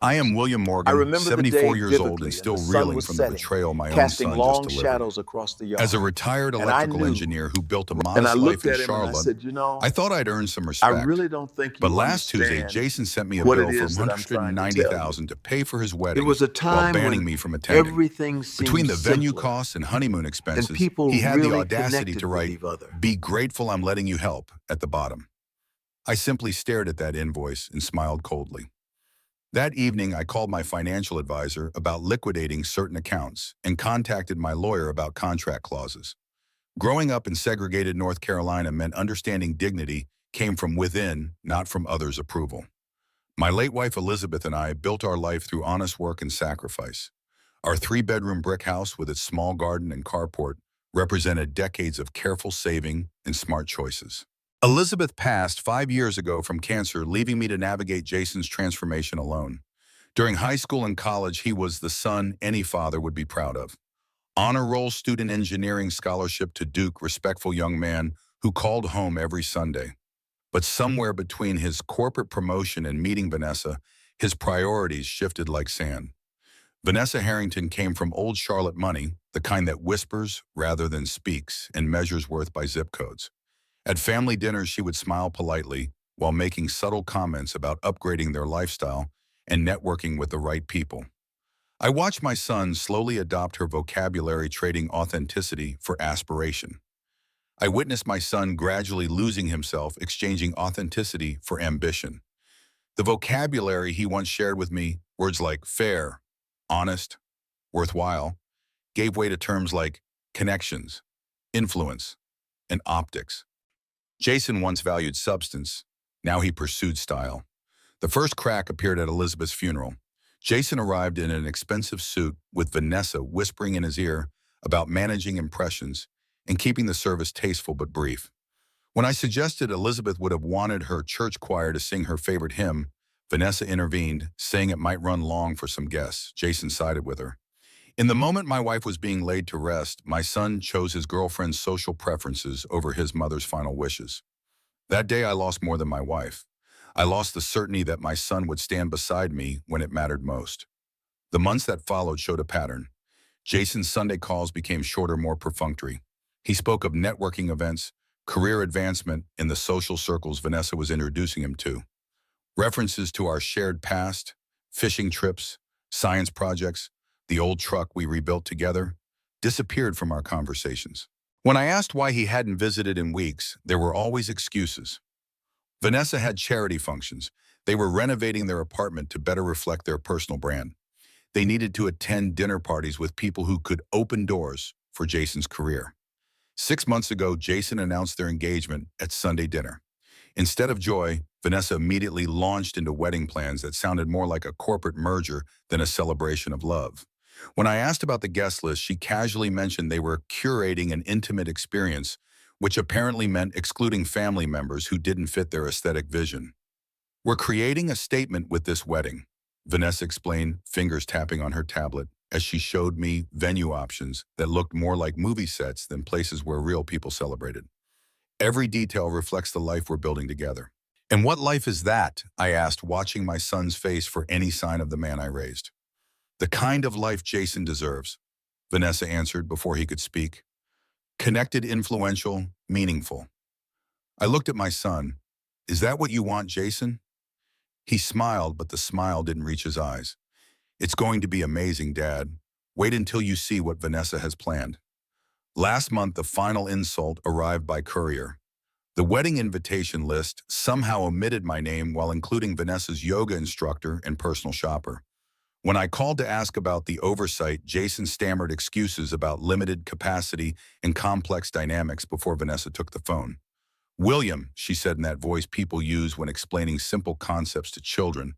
I am William I Morgan, remember the day 74 years old and vividly as the still sun reeling was from the setting, betrayal my own casting son just long delivered. shadows across the As a yard. retired And I electrical knew, engineer who built a and I modest life looked in at him and I Charlotte, said, I thought I'd earned some I respect. really don't think But you last Tuesday, understand Jason sent me a what it bill for is that I'm trying to tell you. 190,000 to pay for his It wedding was a while time banning when me from attending. everything Between seemed the venue simpler costs and honeymoon and expenses, people he had the really audacity to connected with write, each other. "Be grateful I'm letting you help," at the bottom. I simply stared at that invoice and smiled coldly. That evening, I called my financial advisor about liquidating certain accounts and contacted my lawyer about contract clauses. Growing up in segregated North Carolina meant understanding dignity came from within, not from others' approval. My late wife Elizabeth and I built our life through honest work and sacrifice. Our three-bedroom brick house with its small garden and carport represented decades of careful saving and smart choices. Elizabeth passed 5 years ago from cancer, leaving me to navigate Jason's transformation alone. During high school and college, he was the son any father would be proud of. Honor roll student engineering scholarship to Duke, respectful young man who called home every Sunday. But somewhere between his corporate promotion and meeting Vanessa, his priorities shifted like sand. Vanessa Harrington came from old Charlotte money, the kind that whispers rather than speaks and measures worth by zip codes. At family dinners, she would smile politely while making subtle comments about upgrading their lifestyle and networking with the right people. I watched my son slowly adopt her vocabulary, trading authenticity for aspiration. I witnessed my son gradually losing himself, exchanging authenticity for ambition. The vocabulary he once shared with me, words like fair, honest, worthwhile, gave way to terms like connections, influence, and optics. Jason once valued substance. Now he pursued style. The first crack appeared at Elizabeth's funeral. Jason arrived in an expensive suit with Vanessa whispering in his ear about managing impressions and keeping the service tasteful but brief. When I suggested Elizabeth would have wanted her church choir to sing her favorite hymn, Vanessa intervened, saying it might run long for some guests. Jason sided with her. In the moment my wife was being laid to rest, my son chose his girlfriend's social preferences over his mother's final wishes. That day I lost more than my wife. I lost the certainty that my son would stand beside me when it mattered most. The months that followed showed a pattern. Jason's Sunday calls became shorter, more perfunctory. He spoke of networking events, career advancement in the social circles Vanessa was introducing him to. References to our shared past, fishing trips, science projects, the old truck we rebuilt together, disappeared from our conversations. When I asked why he hadn't visited in weeks, there were always excuses. Vanessa had charity functions. They were renovating their apartment to better reflect their personal brand. They needed to attend dinner parties with people who could open doors for Jason's career. 6 months ago, Jason announced their engagement at Sunday dinner. Instead of joy, Vanessa immediately launched into wedding plans that sounded more like a corporate merger than a celebration of love. When I asked about the guest list, she casually mentioned they were curating an intimate experience, which apparently meant excluding family members who didn't fit their aesthetic vision. "We're creating a statement with this wedding," Vanessa explained, fingers tapping on her tablet, as she showed me venue options that looked more like movie sets than places where real people celebrated. "Every detail reflects the life we're building together." "And what life is that?" I asked, watching my son's face for any sign of the man I raised. "The kind of life Jason deserves," Vanessa answered before he could speak. "Connected, influential, meaningful." I looked at my son. "Is that what you want, Jason?" He smiled, but the smile didn't reach his eyes. "It's going to be amazing, Dad. Wait until you see what Vanessa has planned." Last month, the final insult arrived by courier. The wedding invitation list somehow omitted my name while including Vanessa's yoga instructor and personal shopper. When I called to ask about the oversight, Jason stammered excuses about limited capacity and complex dynamics before Vanessa took the phone. "William," she said in that voice people use when explaining simple concepts to children,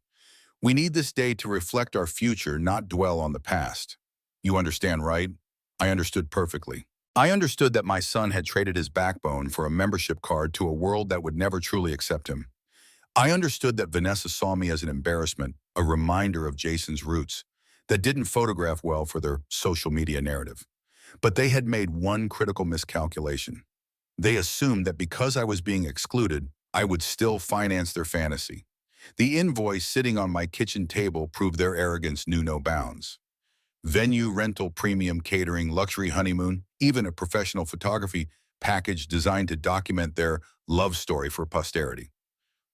"we need this day to reflect our future, not dwell on the past. You understand, right?" I understood perfectly. I understood that my son had traded his backbone for a membership card to a world that would never truly accept him. I understood that Vanessa saw me as an embarrassment, a reminder of Jason's roots, that didn't photograph well for their social media narrative. But they had made one critical miscalculation. They assumed that because I was being excluded, I would still finance their fantasy. The invoice sitting on my kitchen table proved their arrogance knew no bounds. Venue, rental, premium catering, luxury honeymoon, even a professional photography package designed to document their love story for posterity.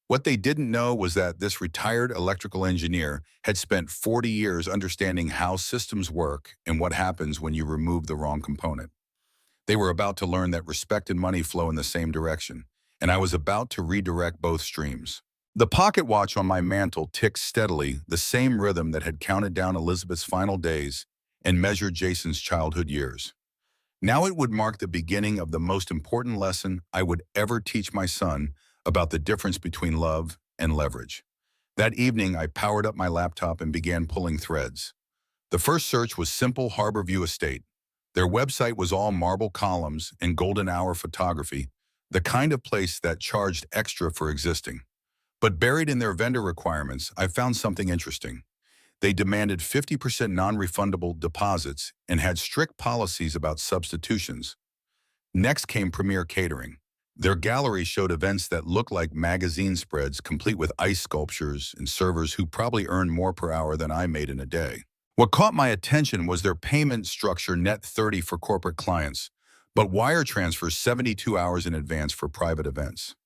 What they didn't know was that this retired electrical engineer had spent 40 years understanding how systems work and what happens when you remove the wrong component. They were about to learn that respect and money flow in the same direction, and I was about to redirect both streams. The pocket watch on my mantle ticked steadily, the same rhythm that had counted down Elizabeth's final days and measured Jason's childhood years. Now it would mark the beginning of the most important lesson I would ever teach my son about the difference between love and leverage. That evening, I powered up my laptop and began pulling threads. The first search was simple Harborview Estate. Their website was all marble columns and golden hour photography, the kind of place that charged extra for existing. But buried in their vendor requirements, I found something interesting. They demanded 50% non-refundable deposits and had strict policies about substitutions. Next came Premier Catering. Their gallery showed events that looked like magazine spreads, complete with ice sculptures and servers who probably earned more per hour than I made in a day. What caught my attention was their payment structure: net 30 for corporate clients, but wire transfers 72 hours in advance for private events.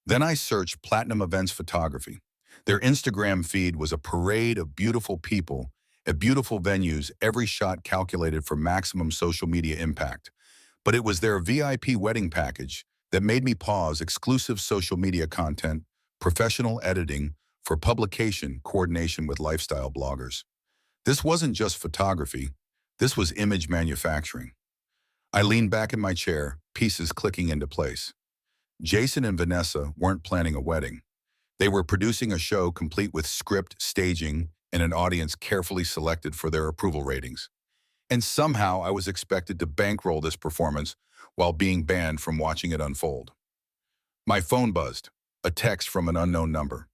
Then I searched Platinum Events Photography. Their Instagram feed was a parade of beautiful people at beautiful venues, every shot calculated for maximum social media impact. But it was their VIP wedding package that made me pause: exclusive social media content, professional editing for publication, coordination with lifestyle bloggers. This wasn't just photography, this was image manufacturing. I leaned back in my chair, pieces clicking into place. Jason and Vanessa weren't planning a wedding. They were producing a show complete with script, staging, and an audience carefully selected for their approval ratings. And somehow I was expected to bankroll this performance while being banned from watching it unfold. My phone buzzed, a text from an unknown number.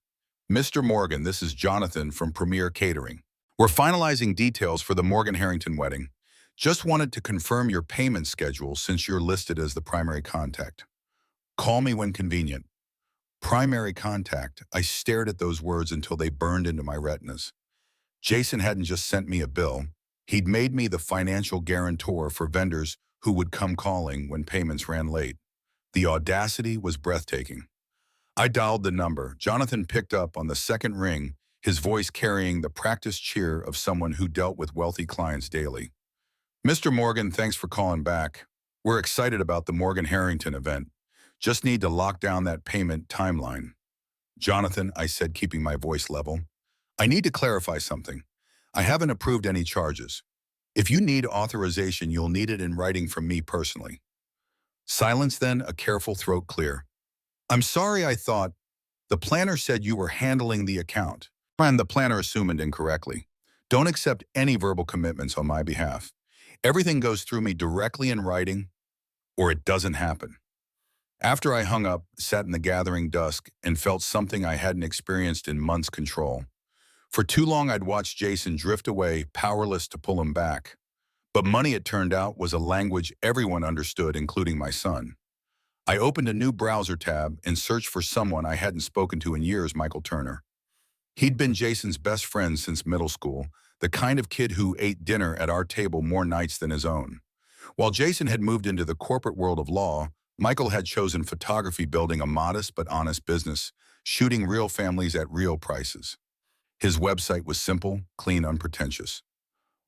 "Mr. Morgan, this is Jonathan from Premier Catering. We're finalizing details for the Morgan Harrington wedding. Just wanted to confirm your payment schedule since you're listed as the primary contact. Call me when convenient." Primary contact. I stared at those words until they burned into my retinas. Jason hadn't just sent me a bill. He'd made me the financial guarantor for vendors who would come calling when payments ran late. The audacity was breathtaking. I dialed the number. Jonathan picked up on the second ring, his voice carrying the practiced cheer of someone who dealt with wealthy clients daily. "Mr. Morgan, thanks for calling back. We're excited about the Morgan Harrington event. Just need to lock down that payment timeline." "Jonathan," I said, keeping my voice level, "I need to clarify something. I haven't approved any charges. If you need authorization, you'll need it in writing from me personally." Silence, then a careful throat clear. "I'm sorry, I thought the planner said you were handling the account." And the planner assumed incorrectly. "Don't accept any verbal commitments on my behalf. Everything goes through me directly in writing, or it doesn't happen." After I hung up, sat in the gathering dusk, and felt something I hadn't experienced in months: control. For too long, I'd watched Jason drift away, powerless to pull him back. But money, it turned out, was a language everyone understood, including my son. I opened a new browser tab and searched for someone I hadn't spoken to in years: Michael Turner. He'd been Jason's best friend since middle school, the kind of kid who ate dinner at our table more nights than his own. While Jason had moved into the corporate world of law, Michael had chosen photography, building a modest but honest business, shooting real families at real prices. His website was simple, clean, unpretentious.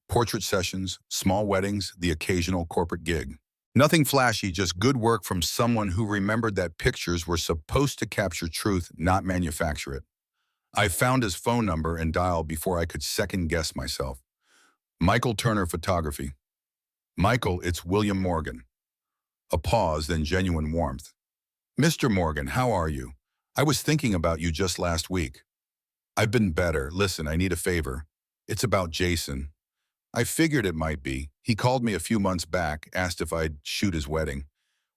Portrait sessions, small weddings, the occasional corporate gig. Nothing flashy, just good work from someone who remembered that pictures were supposed to capture truth, not manufacture it. I found his phone number and dialed before I could second-guess myself. "Michael Turner Photography." "Michael, it's William Morgan." A pause, then genuine warmth. "Mr. Morgan, how are you? I was thinking about you just last week." "I've been better. Listen, I need a favor. It's about Jason." I figured it might be. He called me a few months back, asked if I'd shoot his wedding.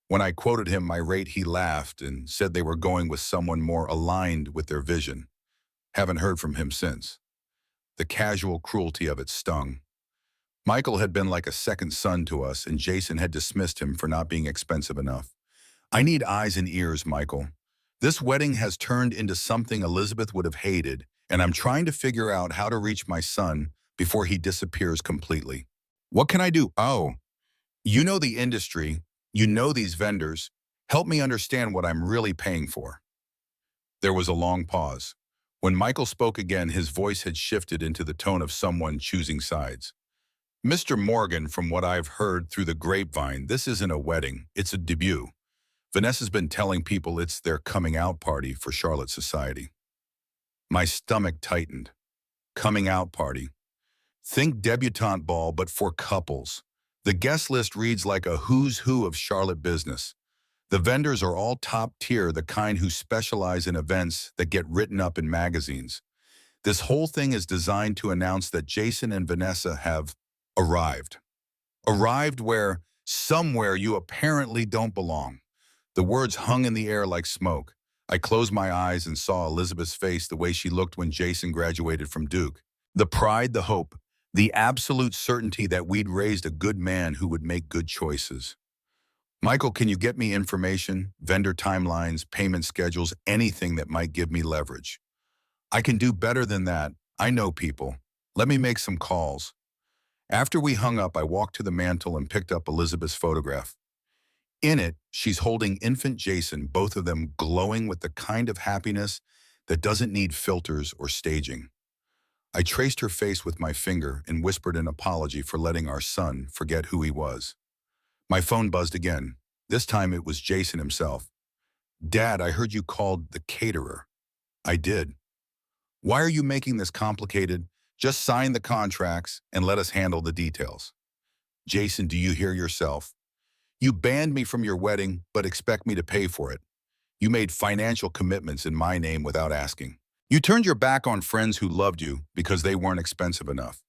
When I quoted him my rate, he laughed and said they were going with someone more aligned with their vision. Haven't heard from him since. The casual cruelty of it stung. Michael had been like a second son to us, and Jason had dismissed him for not being expensive enough. "I need eyes and ears, Michael. This wedding has turned into something Elizabeth would have hated, and I'm trying to figure out how to reach my son before he disappears completely. What can I do? Oh, you know the industry. You know these vendors. Help me understand what I'm really paying for. There was a long pause. When Michael spoke again, his voice had shifted into the tone of someone choosing sides. Mr. Morgan, from what I've heard through the grapevine, this isn't a wedding, it's a debut. Vanessa's been telling people it's their coming out party for Charlotte society. My stomach tightened. Coming out party. Think debutante ball, but for couples. The guest list reads like a who's who of Charlotte business. The vendors are all top tier, the kind who specialize in events that get written up in magazines. This whole thing is designed to announce that Jason and Vanessa have arrived. Arrived where? Somewhere you apparently don't belong. The words hung in the air like smoke. I closed my eyes and saw Elizabeth's face the way she looked when Jason graduated from Duke. The pride, the hope, the absolute certainty that we'd raised a good man who would make good choices. Michael, can you get me information, vendor timelines, payment schedules, anything that might give me leverage? I can do better than that. I know people. Let me make some calls. After we hung up, I walked to the mantel and picked up Elizabeth's photograph. In it, she's holding infant Jason, both of them glowing with the kind of happiness that doesn't need filters or staging. I traced her face with my finger and whispered an apology for letting our son forget who he was. My phone buzzed again. This time it was Jason himself. Dad, I heard you called the caterer. I did. Why are you making this complicated? Just sign the contracts and let us handle the details. Jason, do you hear yourself? You banned me from your wedding, but expect me to pay for it. You made financial commitments in my name without asking. You turned your back on friends who loved you because they weren't expensive enough.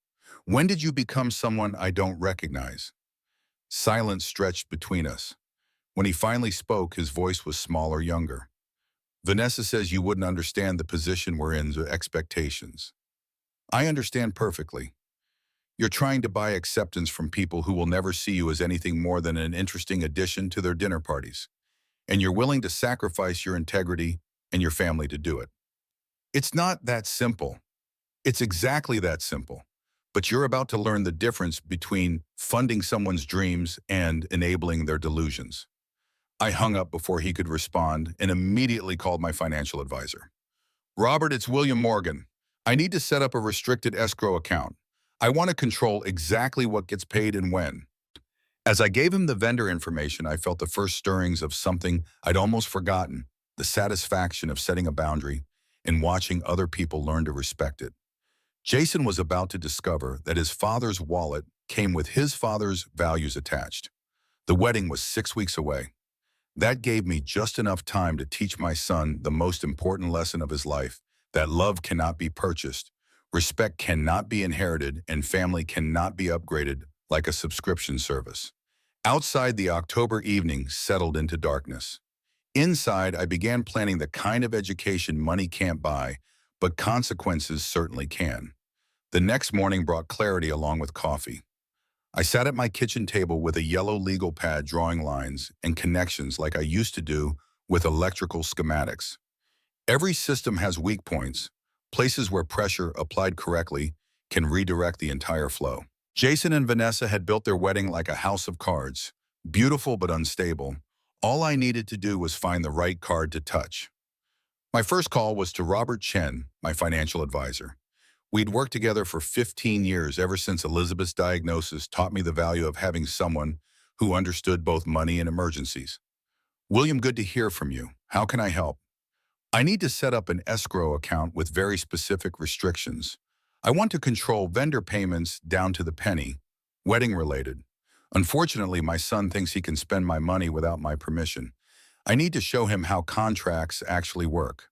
When did you become someone I don't recognize? Silence stretched between us. When he finally spoke, his voice was smaller, younger. Vanessa says you wouldn't understand the position we're in, the expectations. I understand perfectly. You're trying to buy acceptance from people who will never see you as anything more than an interesting addition to their dinner parties. And you're willing to sacrifice your integrity and your family to do it. It's not that simple. It's exactly that simple. But you're about to learn the difference between funding someone's dreams and enabling their delusions. I hung up before he could respond and immediately called my financial advisor. Robert, it's William Morgan. I need to set up a restricted escrow account. I want to control exactly what gets paid and when. As I gave him the vendor information, I felt the first stirrings of something I'd almost forgotten, the satisfaction of setting a boundary and watching other people learn to respect it. Jason was about to discover that his father's wallet came with his father's values attached. The wedding was 6 weeks away. That gave me just enough time to teach my son the most important lesson of his life, that love cannot be purchased, respect cannot be inherited, and family cannot be upgraded like a subscription service. Outside, the October evening settled into darkness. Inside, I began planning the kind of education money can't buy, but consequences certainly can. The next morning brought clarity along with coffee. I sat at my kitchen table with a yellow legal pad drawing lines and connections like I used to do with electrical schematics. Every system has weak points, places where pressure applied correctly can redirect the entire flow. Jason and Vanessa had built their wedding like a house of cards, beautiful but unstable. All I needed to do was find the right card to touch. My first call was to Robert Chen, my financial advisor. We'd worked together for 15 years, ever since Elizabeth's diagnosis taught me the value of having someone who understood both money and emergencies. William, good to hear from you. How can I help? I need to set up an escrow account with very specific restrictions. I want to control vendor payments down to the penny, wedding related. Unfortunately, my son thinks he can spend my money without my permission. I need to show him how contracts actually work.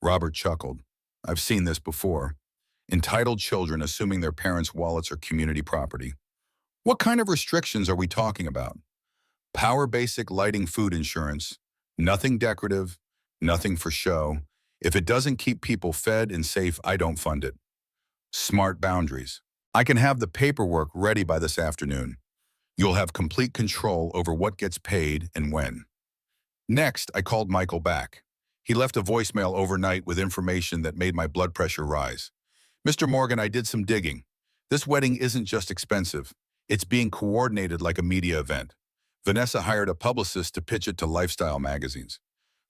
Robert chuckled. I've seen this before. Entitled children assuming their parents' wallets are community property. What kind of restrictions are we talking about? Power basic lighting, food insurance. Nothing decorative, nothing for show. If it doesn't keep people fed and safe, I don't fund it. Smart boundaries. I can have the paperwork ready by this afternoon. You'll have complete control over what gets paid and when. Next, I called Michael back. He left a voicemail overnight with information that made my blood pressure rise. Mr. Morgan, I did some digging. This wedding isn't just expensive. It's being coordinated like a media event. Vanessa hired a publicist to pitch it to lifestyle magazines.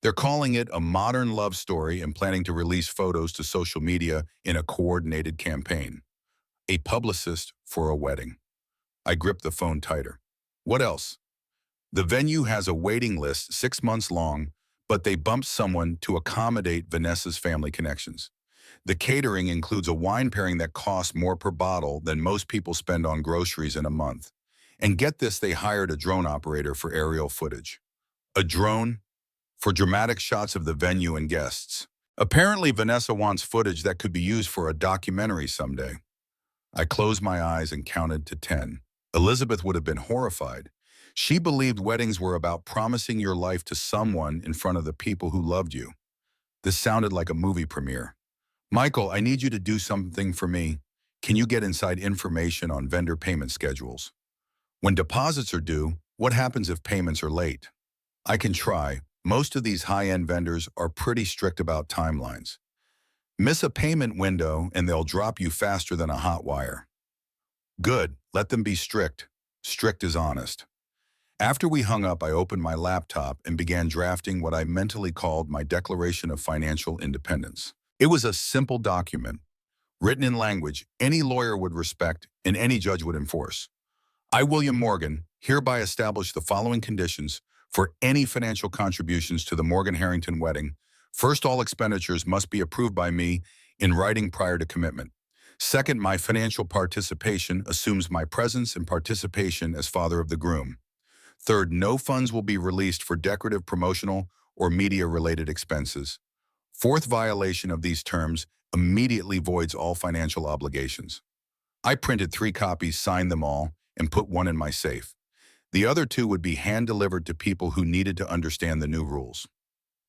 They're calling it a modern love story and planning to release photos to social media in a coordinated campaign. A publicist for a wedding. I gripped the phone tighter. What else? The venue has a waiting list 6 months long, but they bumped someone to accommodate Vanessa's family connections. The catering includes a wine pairing that costs more per bottle than most people spend on groceries in a month. And get this, they hired a drone operator for aerial footage. A drone for dramatic shots of the venue and guests. Apparently, Vanessa wants footage that could be used for a documentary someday. I closed my eyes and counted to 10. Elizabeth would have been horrified. She believed weddings were about promising your life to someone in front of the people who loved you. This sounded like a movie premiere. Michael, I need you to do something for me. Can you get inside information on vendor payment schedules? When deposits are due, what happens if payments are late? I can try. Most of these high-end vendors are pretty strict about timelines. Miss a payment window and they'll drop you faster than a hot wire. Good, let them be strict. Strict is honest. After we hung up, I opened my laptop and began drafting what I mentally called my Declaration of Financial Independence. It was a simple document, written in language any lawyer would respect and any judge would enforce. I, William Morgan, hereby establish the following conditions for any financial contributions to the Morgan Harrington wedding. First, all expenditures must be approved by me in writing prior to commitment. Second, my financial participation assumes my presence and participation as father of the groom. Third, no funds will be released for decorative, promotional, or media-related expenses. Fourth violation of these terms immediately voids all financial obligations. I printed 3 copies, signed them all, and put one in my safe. The other 2 would be hand-delivered to people who needed to understand the new rules.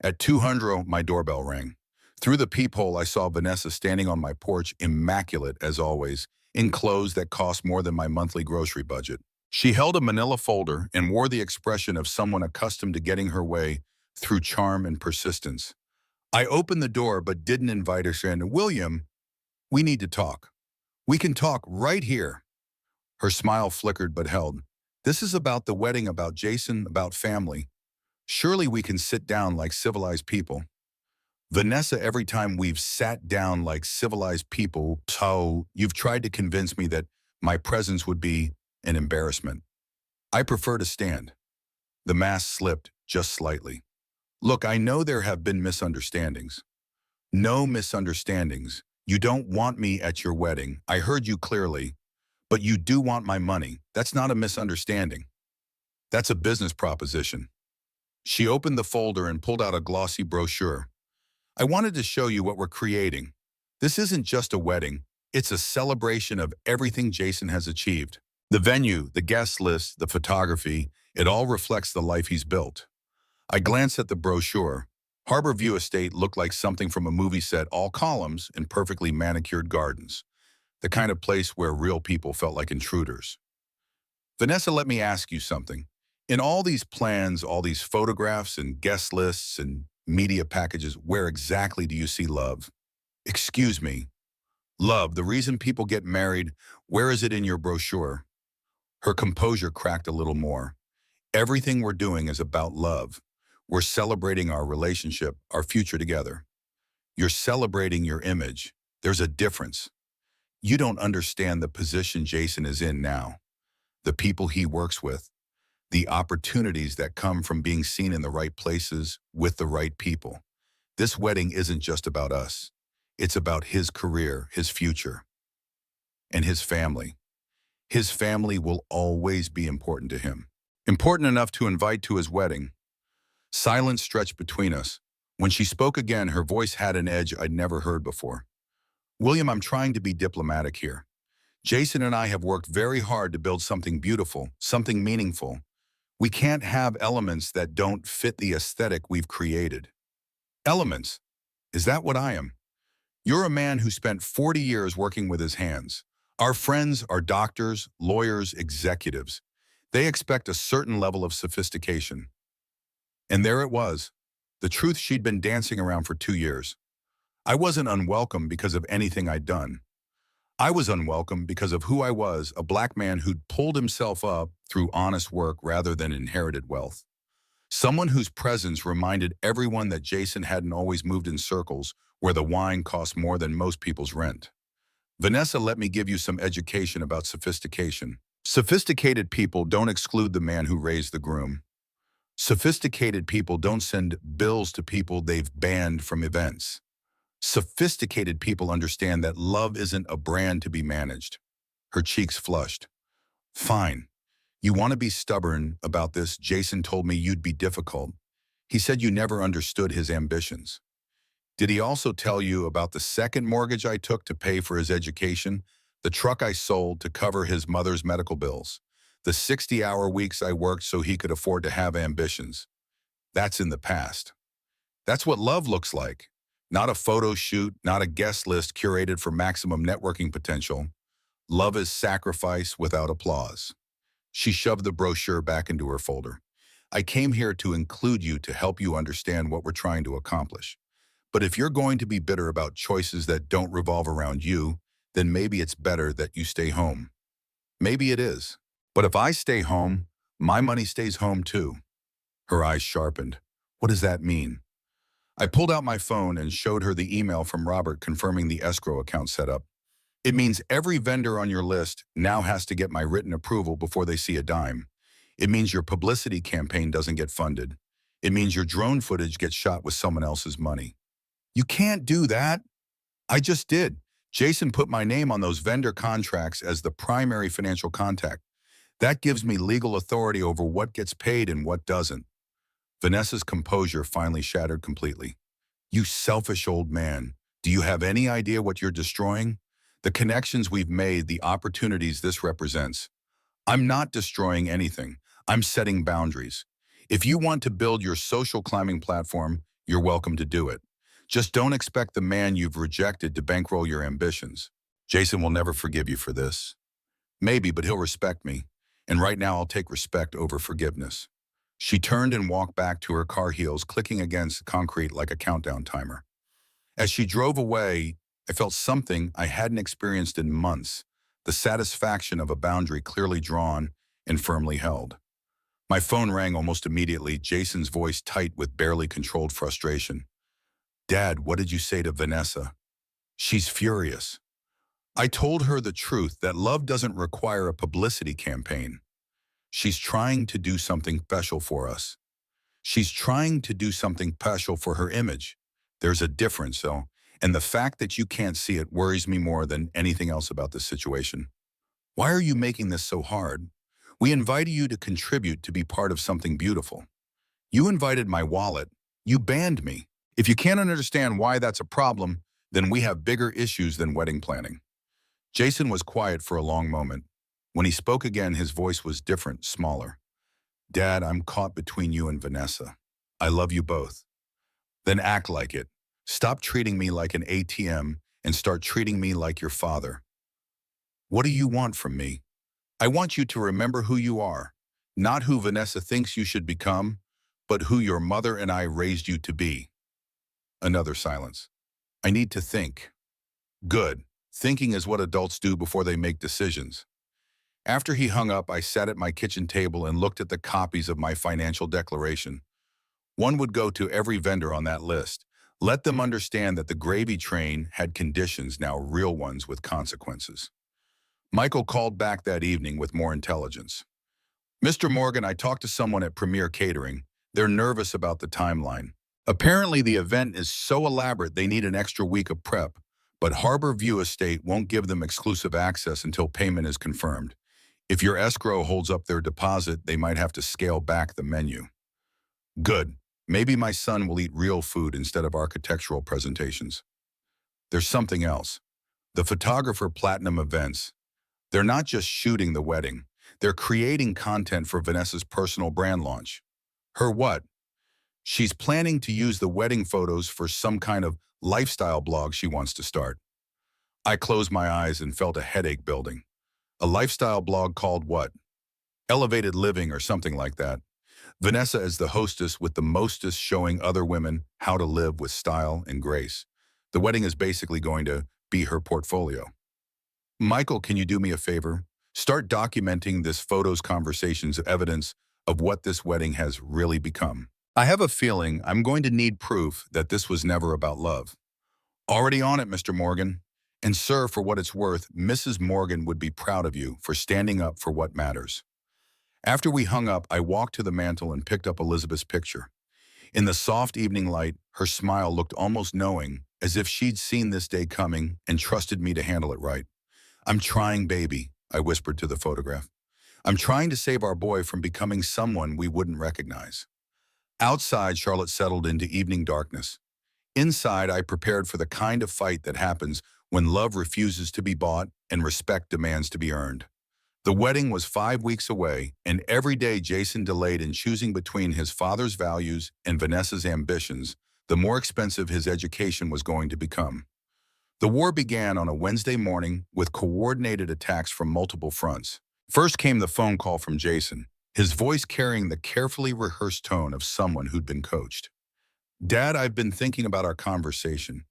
At 2:00, my doorbell rang. Through the peephole, I saw Vanessa standing on my porch, immaculate as always, in clothes that cost more than my monthly grocery budget. She held a manila folder and wore the expression of someone accustomed to getting her way through charm and persistence. I opened the door but didn't invite her in. William, we need to talk. We can talk right here. Her smile flickered but held. This is about the wedding, about Jason, about family. Surely we can sit down like civilized people. Vanessa, every time we've sat down like civilized people, so you've tried to convince me that my presence would be an embarrassment. I prefer to stand. The mask slipped just slightly. Look, I know there have been misunderstandings. No misunderstandings. You don't want me at your wedding. I heard you clearly. But you do want my money. That's not a misunderstanding. That's a business proposition. She opened the folder and pulled out a glossy brochure. I wanted to show you what we're creating. This isn't just a wedding. It's a celebration of everything Jason has achieved. The venue, the guest list, the photography, it all reflects the life he's built. I glanced at the brochure. Harbor View Estate looked like something from a movie set, all columns and perfectly manicured gardens. The kind of place where real people felt like intruders. Vanessa, let me ask you something. In all these plans, all these photographs and guest lists and media packages, where exactly do you see love? Excuse me. Love, the reason people get married, where is it in your brochure? Her composure cracked a little more. Everything we're doing is about love. We're celebrating our relationship, our future together. You're celebrating your image. There's a difference. You don't understand the position Jason is in now, the people he works with, the opportunities that come from being seen in the right places with the right people. This wedding isn't just about us. It's about his career, his future, and his family. His family will always be important to him. Important enough to invite to his wedding. Silence stretched between us. When she spoke again, her voice had an edge I'd never heard before. William, I'm trying to be diplomatic here. Jason and I have worked very hard to build something beautiful, something meaningful. We can't have elements that don't fit the aesthetic we've created. Elements? Is that what I am? You're a man who spent 40 years working with his hands. Our friends are doctors, lawyers, executives. They expect a certain level of sophistication. And there it was. the truth she'd been dancing around for 2 years. I wasn't unwelcome because of anything I'd done. I was unwelcome because of who I was, a black man who'd pulled himself up through honest work rather than inherited wealth. Someone whose presence reminded everyone that Jason hadn't always moved in circles where the wine cost more than most people's rent. Vanessa, let me give you some education about sophistication. Sophisticated people don't exclude the man who raised the groom. Sophisticated people don't send bills to people they've banned from events. Sophisticated people understand that love isn't a brand to be managed. Her cheeks flushed. Fine. You want to be stubborn about this? Jason told me you'd be difficult. He said you never understood his ambitions. Did he also tell you about the second mortgage I took to pay for his education, the truck I sold to cover his mother's medical bills, the 60-hour weeks I worked so he could afford to have ambitions? That's in the past. That's what love looks like. Not a photo shoot, not a guest list curated for maximum networking potential. Love is sacrifice without applause. She shoved the brochure back into her folder. I came here to include you to help you understand what we're trying to accomplish. But if you're going to be bitter about choices that don't revolve around you, then maybe it's better that you stay home. Maybe it is. But if I stay home, my money stays home too. Her eyes sharpened. What does that mean? I pulled out my phone and showed her the email from Robert confirming the escrow account setup. It means every vendor on your list now has to get my written approval before they see a dime. It means your publicity campaign doesn't get funded. It means your drone footage gets shot with someone else's money. You can't do that. I just did. Jason put my name on those vendor contracts as the primary financial contact. That gives me legal authority over what gets paid and what doesn't. Vanessa's composure finally shattered completely. You selfish old man. Do you have any idea what you're destroying? The connections we've made, the opportunities this represents. I'm not destroying anything. I'm setting boundaries. If you want to build your social climbing platform, you're welcome to do it. Just don't expect the man you've rejected to bankroll your ambitions. Jason will never forgive you for this. Maybe, but he'll respect me. And right now I'll take respect over forgiveness. She turned and walked back to her car heels, clicking against concrete like a countdown timer. As she drove away, I felt something I hadn't experienced in months, the satisfaction of a boundary clearly drawn and firmly held. My phone rang almost immediately, Jason's voice tight with barely controlled frustration. Dad, what did you say to Vanessa? She's furious. I told her the truth that love doesn't require a publicity campaign. She's trying to do something special for us. She's trying to do something special for her image. There's a difference, though, and the fact that you can't see it worries me more than anything else about this situation. Why are you making this so hard? We invited you to contribute to be part of something beautiful. You invited my wallet. You banned me. If you can't understand why that's a problem, then we have bigger issues than wedding planning. Jason was quiet for a long moment. When he spoke again, his voice was different, smaller. Dad, I'm caught between you and Vanessa. I love you both. Then act like it. Stop treating me like an ATM and start treating me like your father. What do you want from me? I want you to remember who you are, not who Vanessa thinks you should become, but who your mother and I raised you to be. Another silence. I need to think. Good. Thinking is what adults do before they make decisions. After he hung up, I sat at my kitchen table and looked at the copies of my financial declaration. One would go to every vendor on that list. Let them understand that the gravy train had conditions, now real ones with consequences. Michael called back that evening with more intelligence. Mr. Morgan, I talked to someone at Premier Catering. They're nervous about the timeline. Apparently the event is so elaborate they need an extra week of prep, but Harbor View Estate won't give them exclusive access until payment is confirmed. If your escrow holds up their deposit, they might have to scale back the menu. Good. Maybe my son will eat real food instead of architectural presentations. There's something else. The photographer Platinum Events. They're not just shooting the wedding. They're creating content for Vanessa's personal brand launch. Her what? She's planning to use the wedding photos for some kind of lifestyle blog she wants to start. I closed my eyes and felt a headache building. A lifestyle blog called what? Elevated Living or something like that. Vanessa as the hostess with the mostest showing other women how to live with style and grace. The wedding is basically going to be her portfolio. Michael, can you do me a favor? Start documenting this photos conversations evidence of what this wedding has really become. I have a feeling I'm going to need proof that this was never about love. Already on it, Mr. Morgan. And sir, for what it's worth, Mrs. Morgan would be proud of you for standing up for what matters. After we hung up, I walked to the mantel and picked up Elizabeth's picture. In the soft evening light, her smile looked almost knowing, as if she'd seen this day coming and trusted me to handle it right. I'm trying, baby, I whispered to the photograph. I'm trying to save our boy from becoming someone we wouldn't recognize. Outside, Charlotte settled into evening darkness. Inside, I prepared for the kind of fight that happens when love refuses to be bought and respect demands to be earned. The wedding was 5 weeks away, and every day Jason delayed in choosing between his father's values and Vanessa's ambitions, the more expensive his education was going to become. The war began on a Wednesday morning with coordinated attacks from multiple fronts. First came the phone call from Jason, his voice carrying the carefully rehearsed tone of someone who'd been coached. Dad, I've been thinking about our conversation.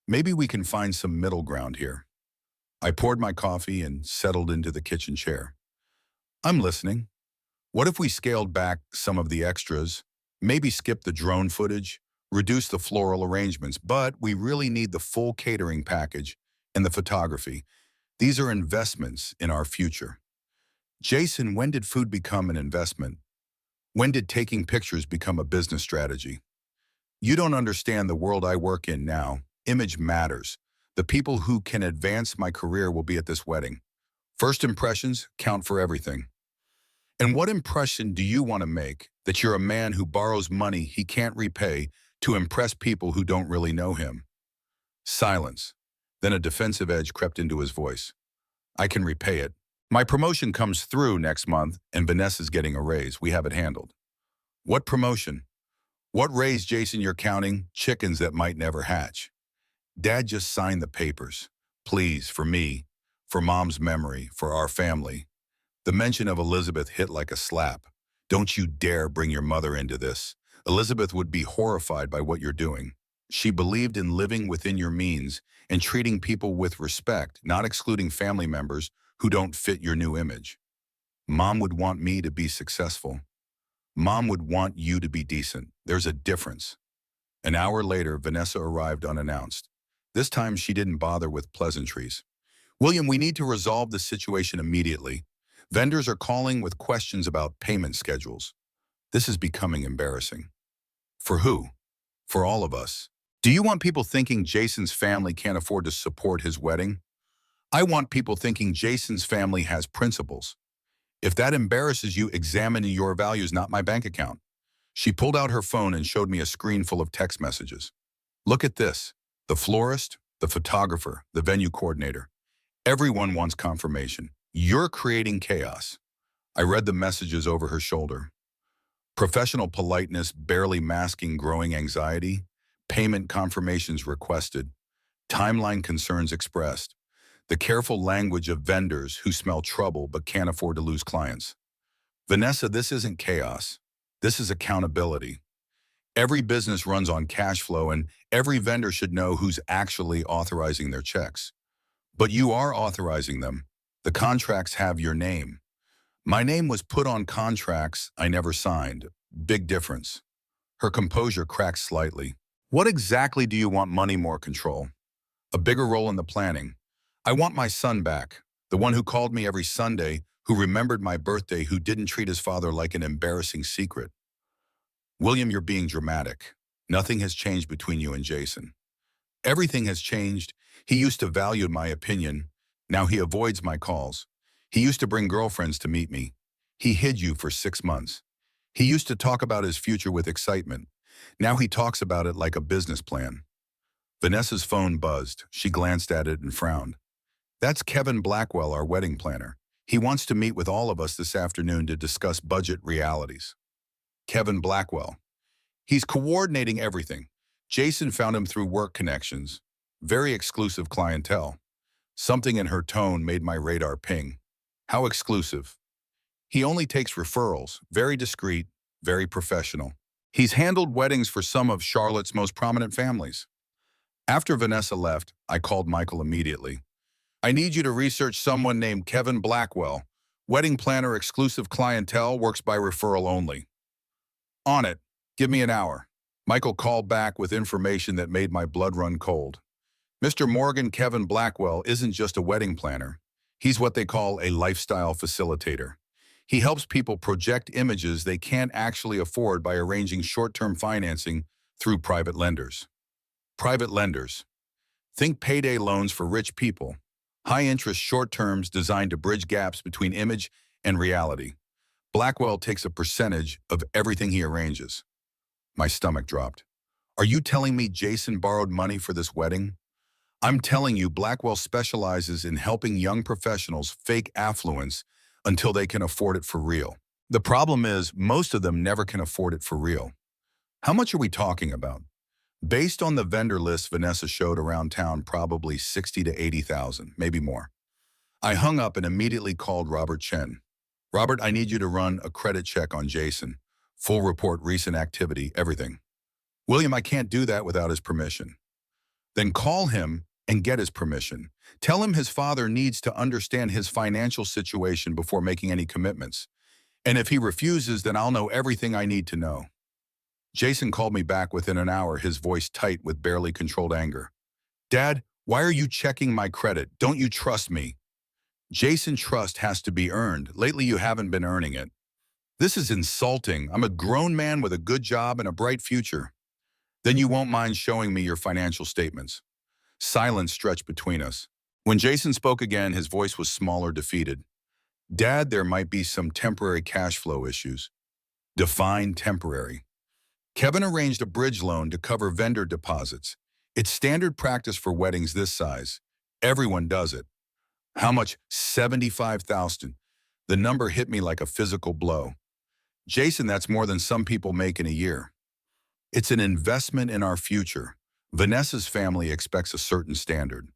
Maybe we can find some middle ground here. I poured my coffee and settled into the kitchen chair. I'm listening. What if we scaled back some of the extras, maybe skip the drone footage, reduce the floral arrangements, but we really need the full catering package and the photography. These are investments in our future. Jason, when did food become an investment? When did taking pictures become a business strategy? You don't understand the world I work in now. Image matters. The people who can advance my career will be at this wedding. First impressions count for everything. And what impression do you want to make that you're a man who borrows money he can't repay to impress people who don't really know him? Silence. Then a defensive edge crept into his voice. I can repay it. My promotion comes through next month and Vanessa's getting a raise. We have it handled. What promotion? What raise, Jason? You're counting chickens that might never hatch. Dad just signed the papers. Please, for me, for Mom's memory, for our family. The mention of Elizabeth hit like a slap. Don't you dare bring your mother into this. Elizabeth would be horrified by what you're doing. She believed in living within your means and treating people with respect, not excluding family members who don't fit your new image. Mom would want me to be successful. Mom would want you to be decent. There's a difference. An hour later, Vanessa arrived unannounced. This time, she didn't bother with pleasantries. William, we need to resolve the situation immediately. Vendors are calling with questions about payment schedules. This is becoming embarrassing. For who? For all of us. Do you want people thinking Jason's family can't afford to support his wedding? I want people thinking Jason's family has principles. If that embarrasses you, examine your values, not my bank account. She pulled out her phone and showed me a screen full of text messages. Look at this. The florist, the photographer, the venue coordinator. Everyone wants confirmation. You're creating chaos. I read the messages over her shoulder. Professional politeness barely masking growing anxiety. Payment confirmations requested. Timeline concerns expressed. The careful language of vendors who smell trouble but can't afford to lose clients. Vanessa, this isn't chaos. This is accountability. Every business runs on cash flow, and every vendor should know who's actually authorizing their checks. But you are authorizing them. The contracts have your name. My name was put on contracts I never signed. Big difference. Her composure cracked slightly. What exactly do you want? Money, more control? A bigger role in the planning? I want my son back, the one who called me every Sunday, who remembered my birthday, who didn't treat his father like an embarrassing secret. William, you're being dramatic. Nothing has changed between you and Jason. Everything has changed. He used to value my opinion. Now he avoids my calls. He used to bring girlfriends to meet me. He hid you for 6 months. He used to talk about his future with excitement. Now he talks about it like a business plan. Vanessa's phone buzzed. She glanced at it and frowned. That's Kevin Blackwell, our wedding planner. He wants to meet with all of us this afternoon to discuss budget realities. Kevin Blackwell. He's coordinating everything. Jason found him through work connections. Very exclusive clientele. Something in her tone made my radar ping. How exclusive? He only takes referrals, very discreet, very professional. He's handled weddings for some of Charlotte's most prominent families. After Vanessa left, I called Michael immediately. I need you to research someone named Kevin Blackwell. Wedding planner, exclusive clientele, works by referral only. On it. Give me an hour. Michael called back with information that made my blood run cold. Mr. Morgan, Kevin Blackwell isn't just a wedding planner. He's what they call a lifestyle facilitator. He helps people project images they can't actually afford by arranging short-term financing through private lenders. Private lenders. Think payday loans for rich people. High-interest short-terms designed to bridge gaps between image and reality. Blackwell takes a percentage of everything he arranges. My stomach dropped. Are you telling me Jason borrowed money for this wedding? I'm telling you, Blackwell specializes in helping young professionals fake affluence until they can afford it for real. The problem is, most of them never can afford it for real. How much are we talking about? Based on the vendor list Vanessa showed around town, probably 60 to 80,000, maybe more. I hung up and immediately called Robert Chen. Robert, I need you to run a credit check on Jason. Full report, recent activity, everything. William, I can't do that without his permission. Then call him and get his permission. Tell him his father needs to understand his financial situation before making any commitments. And if he refuses, then I'll know everything I need to know. Jason called me back within an hour, his voice tight with barely controlled anger. Dad, why are you checking my credit? Don't you trust me? Jason, trust has to be earned. Lately, you haven't been earning it. This is insulting. I'm a grown man with a good job and a bright future. Then you won't mind showing me your financial statements. Silence stretched between us. When Jason spoke again, his voice was smaller, defeated. Dad, there might be some temporary cash flow issues. Define temporary. Kevin arranged a bridge loan to cover vendor deposits. It's standard practice for weddings this size. Everyone does it. How much? $75,000. The number hit me like a physical blow. Jason, that's more than some people make in a year. It's an investment in our future. Vanessa's family expects a certain standard.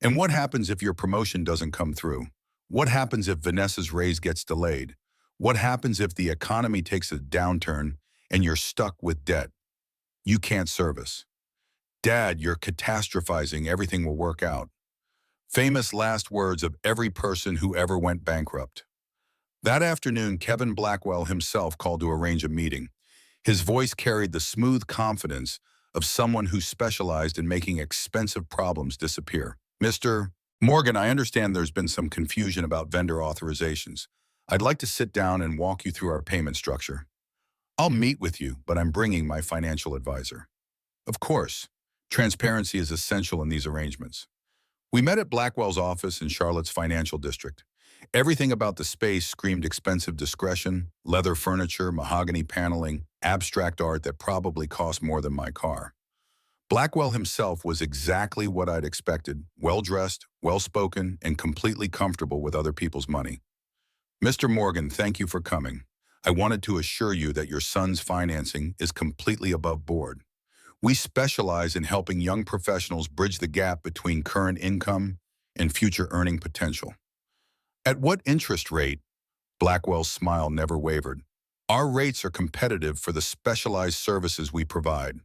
And what happens if your promotion doesn't come through? What happens if Vanessa's raise gets delayed? What happens if the economy takes a downturn and you're stuck with debt you can't service? Dad, you're catastrophizing. Everything will work out. Famous last words of every person who ever went bankrupt. That afternoon, Kevin Blackwell himself called to arrange a meeting. His voice carried the smooth confidence of someone who specialized in making expensive problems disappear. Mr. Morgan, I understand there's been some confusion about vendor authorizations. I'd like to sit down and walk you through our payment structure. I'll meet with you, but I'm bringing my financial advisor. Of course, transparency is essential in these arrangements. We met at Blackwell's office in Charlotte's financial district. Everything about the space screamed expensive discretion, leather furniture, mahogany paneling, abstract art that probably cost more than my car. Blackwell himself was exactly what I'd expected, well-dressed, well-spoken, and completely comfortable with other people's money. Mr. Morgan, thank you for coming. I wanted to assure you that your son's financing is completely above board. We specialize in helping young professionals bridge the gap between current income and future earning potential. At what interest rate? Blackwell's smile never wavered. Our rates are competitive for the specialized services we provide.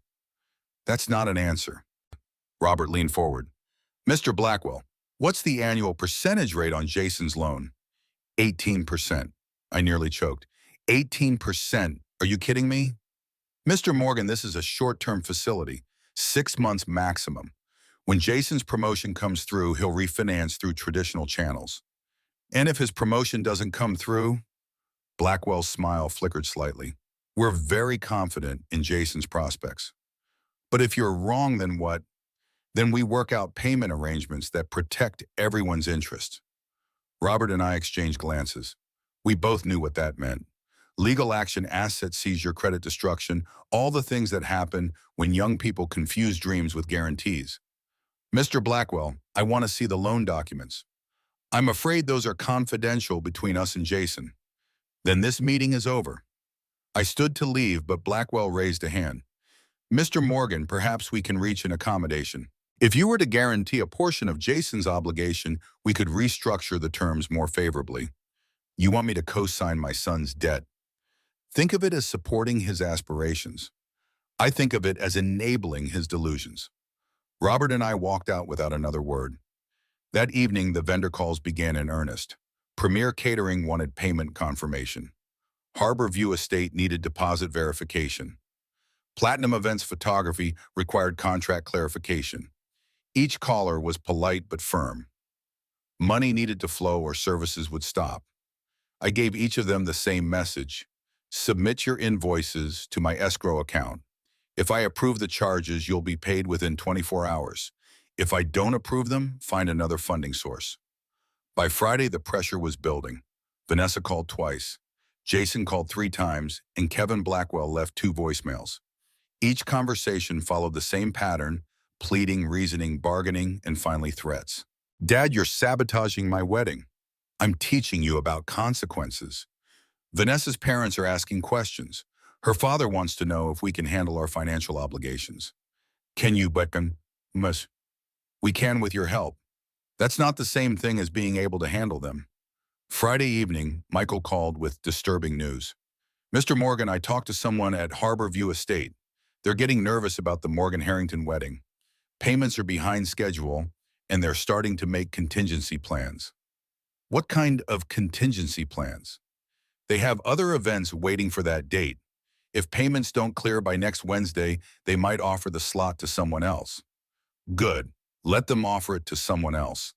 That's not an answer. Robert leaned forward. Mr. Blackwell, what's the annual percentage rate on Jason's loan? 18%. I nearly choked. 18%. Are you kidding me? Mr. Morgan, this is a short-term facility, 6 months maximum. When Jason's promotion comes through, he'll refinance through traditional channels. And if his promotion doesn't come through, Blackwell's smile flickered slightly. We're very confident in Jason's prospects. But if you're wrong, then what? Then we work out payment arrangements that protect everyone's interest. Robert and I exchanged glances. We both knew what that meant. Legal action, asset seizure, credit destruction, all the things that happen when young people confuse dreams with guarantees. Mr. Blackwell, I want to see the loan documents. I'm afraid those are confidential between us and Jason. Then this meeting is over. I stood to leave, but Blackwell raised a hand. Mr. Morgan, perhaps we can reach an accommodation. If you were to guarantee a portion of Jason's obligation, we could restructure the terms more favorably. You want me to co-sign my son's debt? Think of it as supporting his aspirations. I think of it as enabling his delusions. Robert and I walked out without another word. That evening, the vendor calls began in earnest. Premier Catering wanted payment confirmation. Harbor View Estate needed deposit verification. Platinum Events Photography required contract clarification. Each caller was polite but firm. Money needed to flow or services would stop. I gave each of them the same message. Submit your invoices to my escrow account. If I approve the charges, you'll be paid within 24 hours. If I don't approve them, find another funding source. By Friday, the pressure was building. Vanessa called twice. Jason called 3 times, and Kevin Blackwell left 2 voicemails. Each conversation followed the same pattern: pleading, reasoning, bargaining, and finally threats. Dad, you're sabotaging my wedding. I'm teaching you about consequences. Vanessa's parents are asking questions. Her father wants to know if we can handle our financial obligations. Can you, Becken? Must. We can with your help. That's not the same thing as being able to handle them. Friday evening, Michael called with disturbing news. Mr. Morgan, I talked to someone at Harbor View Estate. They're getting nervous about the Morgan Harrington wedding. Payments are behind schedule, and they're starting to make contingency plans. What kind of contingency plans? They have other events waiting for that date. If payments don't clear by next Wednesday, they might offer the slot to someone else. Good. Let them offer it to someone else.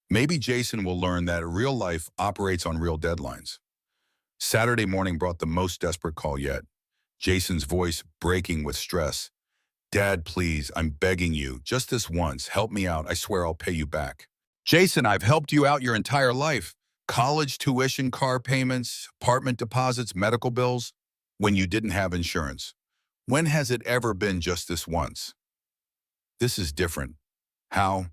Maybe Jason will learn that real life operates on real deadlines. Saturday morning brought the most desperate call yet. Jason's voice breaking with stress. Dad, please, I'm begging you, just this once, help me out. I swear I'll pay you back. Jason, I've helped you out your entire life. College tuition, car payments, apartment deposits, medical bills, when you didn't have insurance. When has it ever been just this once? This is different. How?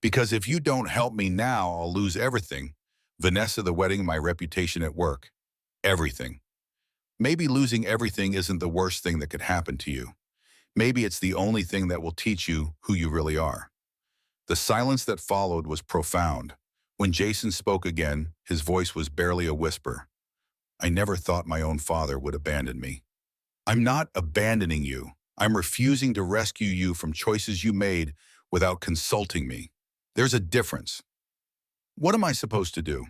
Because if you don't help me now, I'll lose everything. Vanessa, the wedding, my reputation at work. Everything. Maybe losing everything isn't the worst thing that could happen to you. Maybe it's the only thing that will teach you who you really are. The silence that followed was profound. When Jason spoke again, his voice was barely a whisper. I never thought my own father would abandon me. I'm not abandoning you. I'm refusing to rescue you from choices you made without consulting me. There's a difference. What am I supposed to do?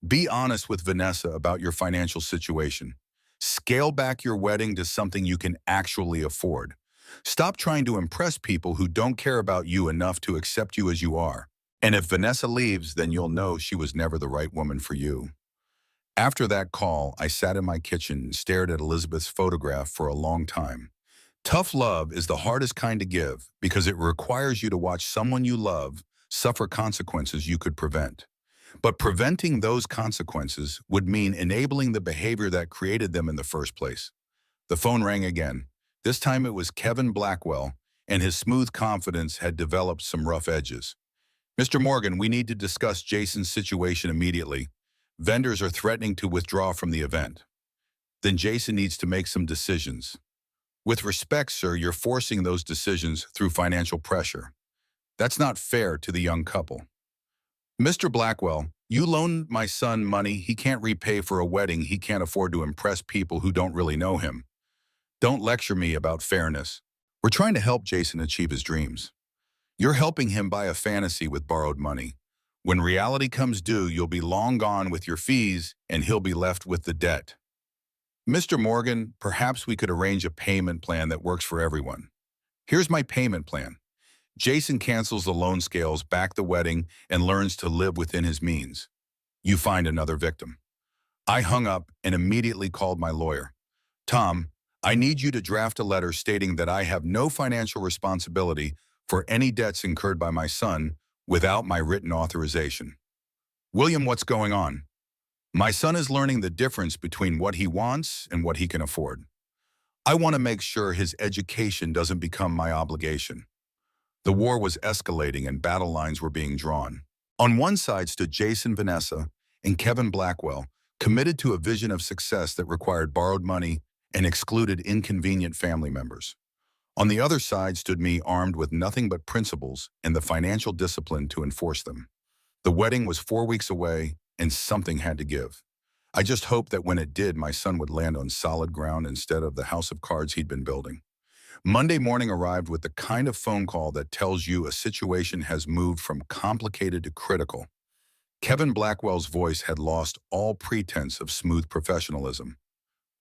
Be honest with Vanessa about your financial situation. Scale back your wedding to something you can actually afford. Stop trying to impress people who don't care about you enough to accept you as you are. And if Vanessa leaves, then you'll know she was never the right woman for you. After that call, I sat in my kitchen and stared at Elizabeth's photograph for a long time. Tough love is the hardest kind to give because it requires you to watch someone you love suffer consequences you could prevent. But preventing those consequences would mean enabling the behavior that created them in the first place. The phone rang again. This time it was Kevin Blackwell, and his smooth confidence had developed some rough edges. Mr. Morgan, we need to discuss Jason's situation immediately. Vendors are threatening to withdraw from the event. Then Jason needs to make some decisions. With respect, sir, you're forcing those decisions through financial pressure. That's not fair to the young couple. Mr. Blackwell, you loaned my son money he can't repay for a wedding he can't afford to impress people who don't really know him. Don't lecture me about fairness. We're trying to help Jason achieve his dreams. You're helping him buy a fantasy with borrowed money. When reality comes due, you'll be long gone with your fees and he'll be left with the debt. Mr. Morgan, perhaps we could arrange a payment plan that works for everyone. Here's my payment plan. Jason cancels the loan scales, back the wedding, and learns to live within his means. You find another victim. I hung up and immediately called my lawyer. Tom, I need you to draft a letter stating that I have no financial responsibility for any debts incurred by my son without my written authorization. William, what's going on? My son is learning the difference between what he wants and what he can afford. I want to make sure his education doesn't become my obligation. The war was escalating and battle lines were being drawn. On one side stood Jason, Vanessa, and Kevin Blackwell, committed to a vision of success that required borrowed money and excluded inconvenient family members. On the other side stood me, armed with nothing but principles and the financial discipline to enforce them. The wedding was 4 weeks away, and something had to give. I just hoped that when it did, my son would land on solid ground instead of the house of cards he'd been building. Monday morning arrived with the kind of phone call that tells you a situation has moved from complicated to critical. Kevin Blackwell's voice had lost all pretense of smooth professionalism.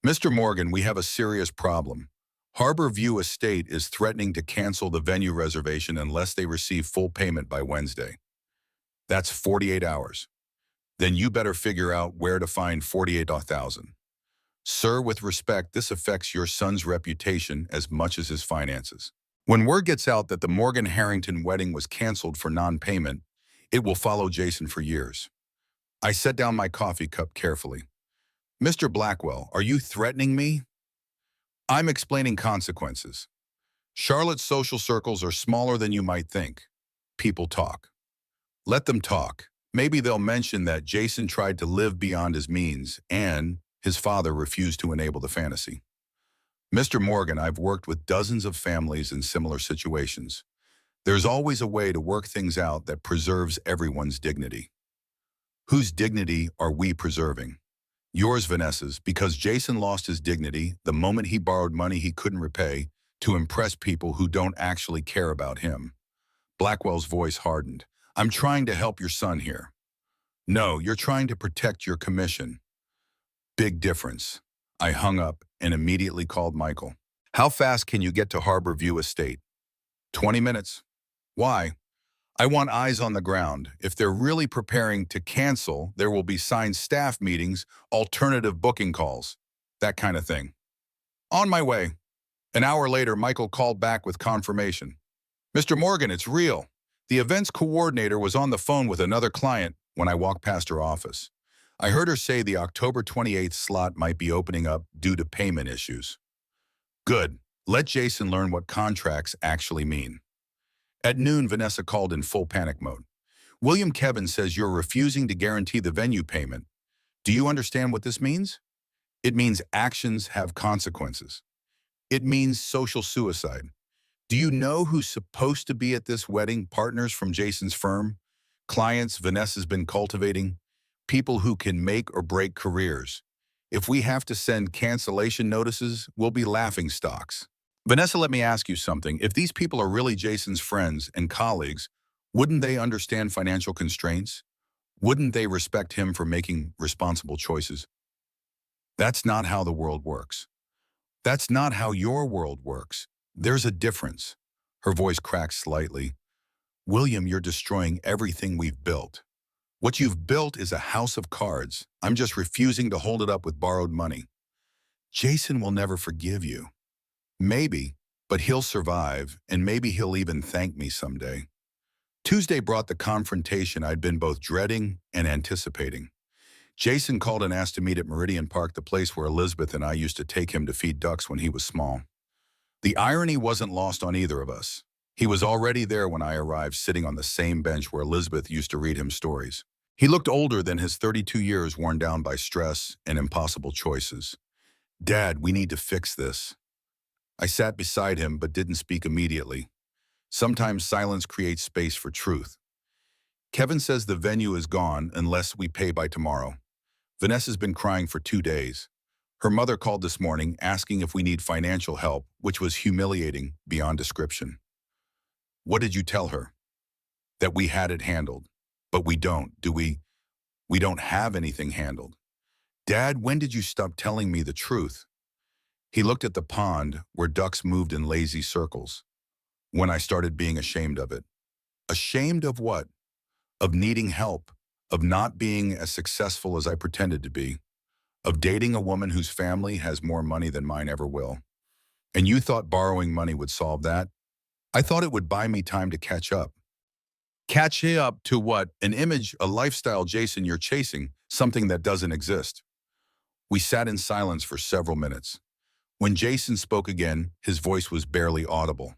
Mr. Morgan, we have a serious problem. Harbor View Estate is threatening to cancel the venue reservation unless they receive full payment by Wednesday. That's 48 hours. Then you better figure out where to find 48,000. Sir, with respect, this affects your son's reputation as much as his finances. When word gets out that the Morgan Harrington wedding was canceled for non-payment, it will follow Jason for years. I set down my coffee cup carefully. Mr. Blackwell, are you threatening me? I'm explaining consequences. Charlotte's social circles are smaller than you might think. People talk. Let them talk. Maybe they'll mention that Jason tried to live beyond his means and his father refused to enable the fantasy. Mr. Morgan, I've worked with dozens of families in similar situations. There's always a way to work things out that preserves everyone's dignity. Whose dignity are we preserving? Yours, Vanessa's, because Jason lost his dignity the moment he borrowed money he couldn't repay to impress people who don't actually care about him. Blackwell's voice hardened. I'm trying to help your son here. No, you're trying to protect your commission. Big difference. I hung up and immediately called Michael. How fast can you get to Harbor View Estate? 20 minutes. Why? I want eyes on the ground. If they're really preparing to cancel, there will be signed staff meetings, alternative booking calls, that kind of thing. On my way. An hour later, Michael called back with confirmation. Mr. Morgan, it's real. The events coordinator was on the phone with another client when I walked past her office. I heard her say the October 28th slot might be opening up due to payment issues. Good. Let Jason learn what contracts actually mean. At noon, Vanessa called in full panic mode. William Kevin says you're refusing to guarantee the venue payment. Do you understand what this means? It means actions have consequences. It means social suicide. Do you know who's supposed to be at this wedding? Partners from Jason's firm? Clients Vanessa's been cultivating? People who can make or break careers. If we have to send cancellation notices, we'll be laughing stocks. Vanessa, let me ask you something. If these people are really Jason's friends and colleagues, wouldn't they understand financial constraints? Wouldn't they respect him for making responsible choices? That's not how the world works. That's not how your world works. There's a difference. Her voice cracked slightly. William, you're destroying everything we've built. What you've built is a house of cards. I'm just refusing to hold it up with borrowed money. Jason will never forgive you. Maybe, but he'll survive, and maybe he'll even thank me someday. Tuesday brought the confrontation I'd been both dreading and anticipating. Jason called and asked to meet at Meridian Park, the place where Elizabeth and I used to take him to feed ducks when he was small. The irony wasn't lost on either of us. He was already there when I arrived, sitting on the same bench where Elizabeth used to read him stories. He looked older than his 32 years, worn down by stress and impossible choices. Dad, we need to fix this. I sat beside him but didn't speak immediately. Sometimes silence creates space for truth. Kevin says the venue is gone unless we pay by tomorrow. Vanessa's been crying for 2 days. Her mother called this morning asking if we need financial help, which was humiliating beyond description. What did you tell her? That we had it handled. But we don't, do we? We don't have anything handled. Dad, when did you stop telling me the truth? He looked at the pond where ducks moved in lazy circles. When I started being ashamed of it. Ashamed of what? Of needing help, of not being as successful as I pretended to be, of dating a woman whose family has more money than mine ever will. And you thought borrowing money would solve that? I thought it would buy me time to catch up. Catch up to what? An image, a lifestyle, Jason, you're chasing, something that doesn't exist. We sat in silence for several minutes. When Jason spoke again, his voice was barely audible.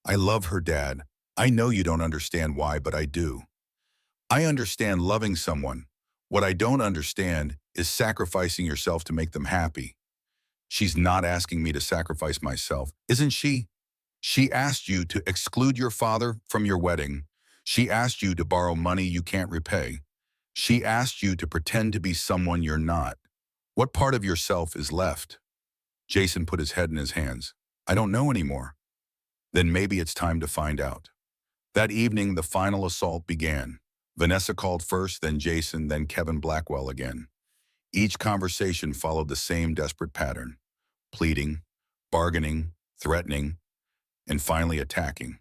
I love her, Dad. I know you don't understand why, but I do. I understand loving someone. What I don't understand is sacrificing yourself to make them happy. She's not asking me to sacrifice myself, isn't she? She asked you to exclude your father from your wedding. She asked you to borrow money you can't repay. She asked you to pretend to be someone you're not. What part of yourself is left? Jason put his head in his hands. I don't know anymore. Then maybe it's time to find out. That evening, the final assault began. Vanessa called first, then Jason, then Kevin Blackwell again. Each conversation followed the same desperate pattern: pleading, bargaining, threatening, and finally attacking.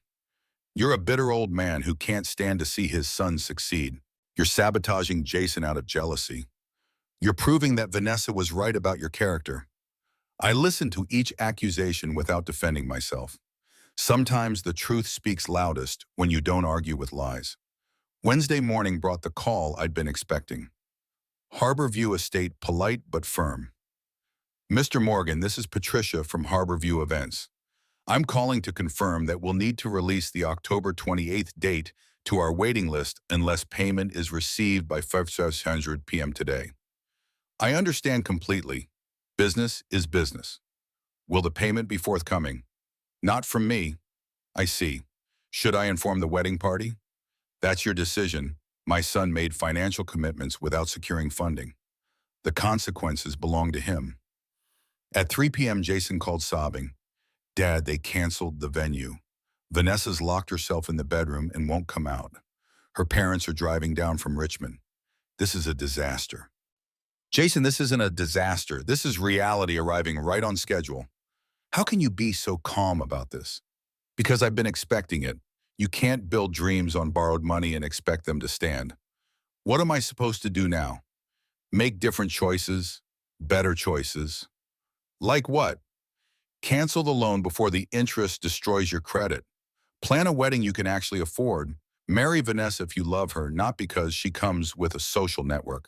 You're a bitter old man who can't stand to see his son succeed. You're sabotaging Jason out of jealousy. You're proving that Vanessa was right about your character. I listened to each accusation without defending myself. Sometimes the truth speaks loudest when you don't argue with lies. Wednesday morning brought the call I'd been expecting. Harborview Estate, polite but firm. Mr. Morgan, this is Patricia from Harborview Events. I'm calling to confirm that we'll need to release the October 28th date to our waiting list unless payment is received by 5:00 p.m. today. I understand completely. Business is business. Will the payment be forthcoming? Not from me. I see. Should I inform the wedding party? That's your decision. My son made financial commitments without securing funding. The consequences belong to him. At 3 p.m., Jason called sobbing. Dad, they canceled the venue. Vanessa's locked herself in the bedroom and won't come out. Her parents are driving down from Richmond. This is a disaster. Jason, this isn't a disaster. This is reality arriving right on schedule. How can you be so calm about this? Because I've been expecting it. You can't build dreams on borrowed money and expect them to stand. What am I supposed to do now? Make different choices, better choices. Like what? Cancel the loan before the interest destroys your credit. Plan a wedding you can actually afford. Marry Vanessa if you love her, not because she comes with a social network.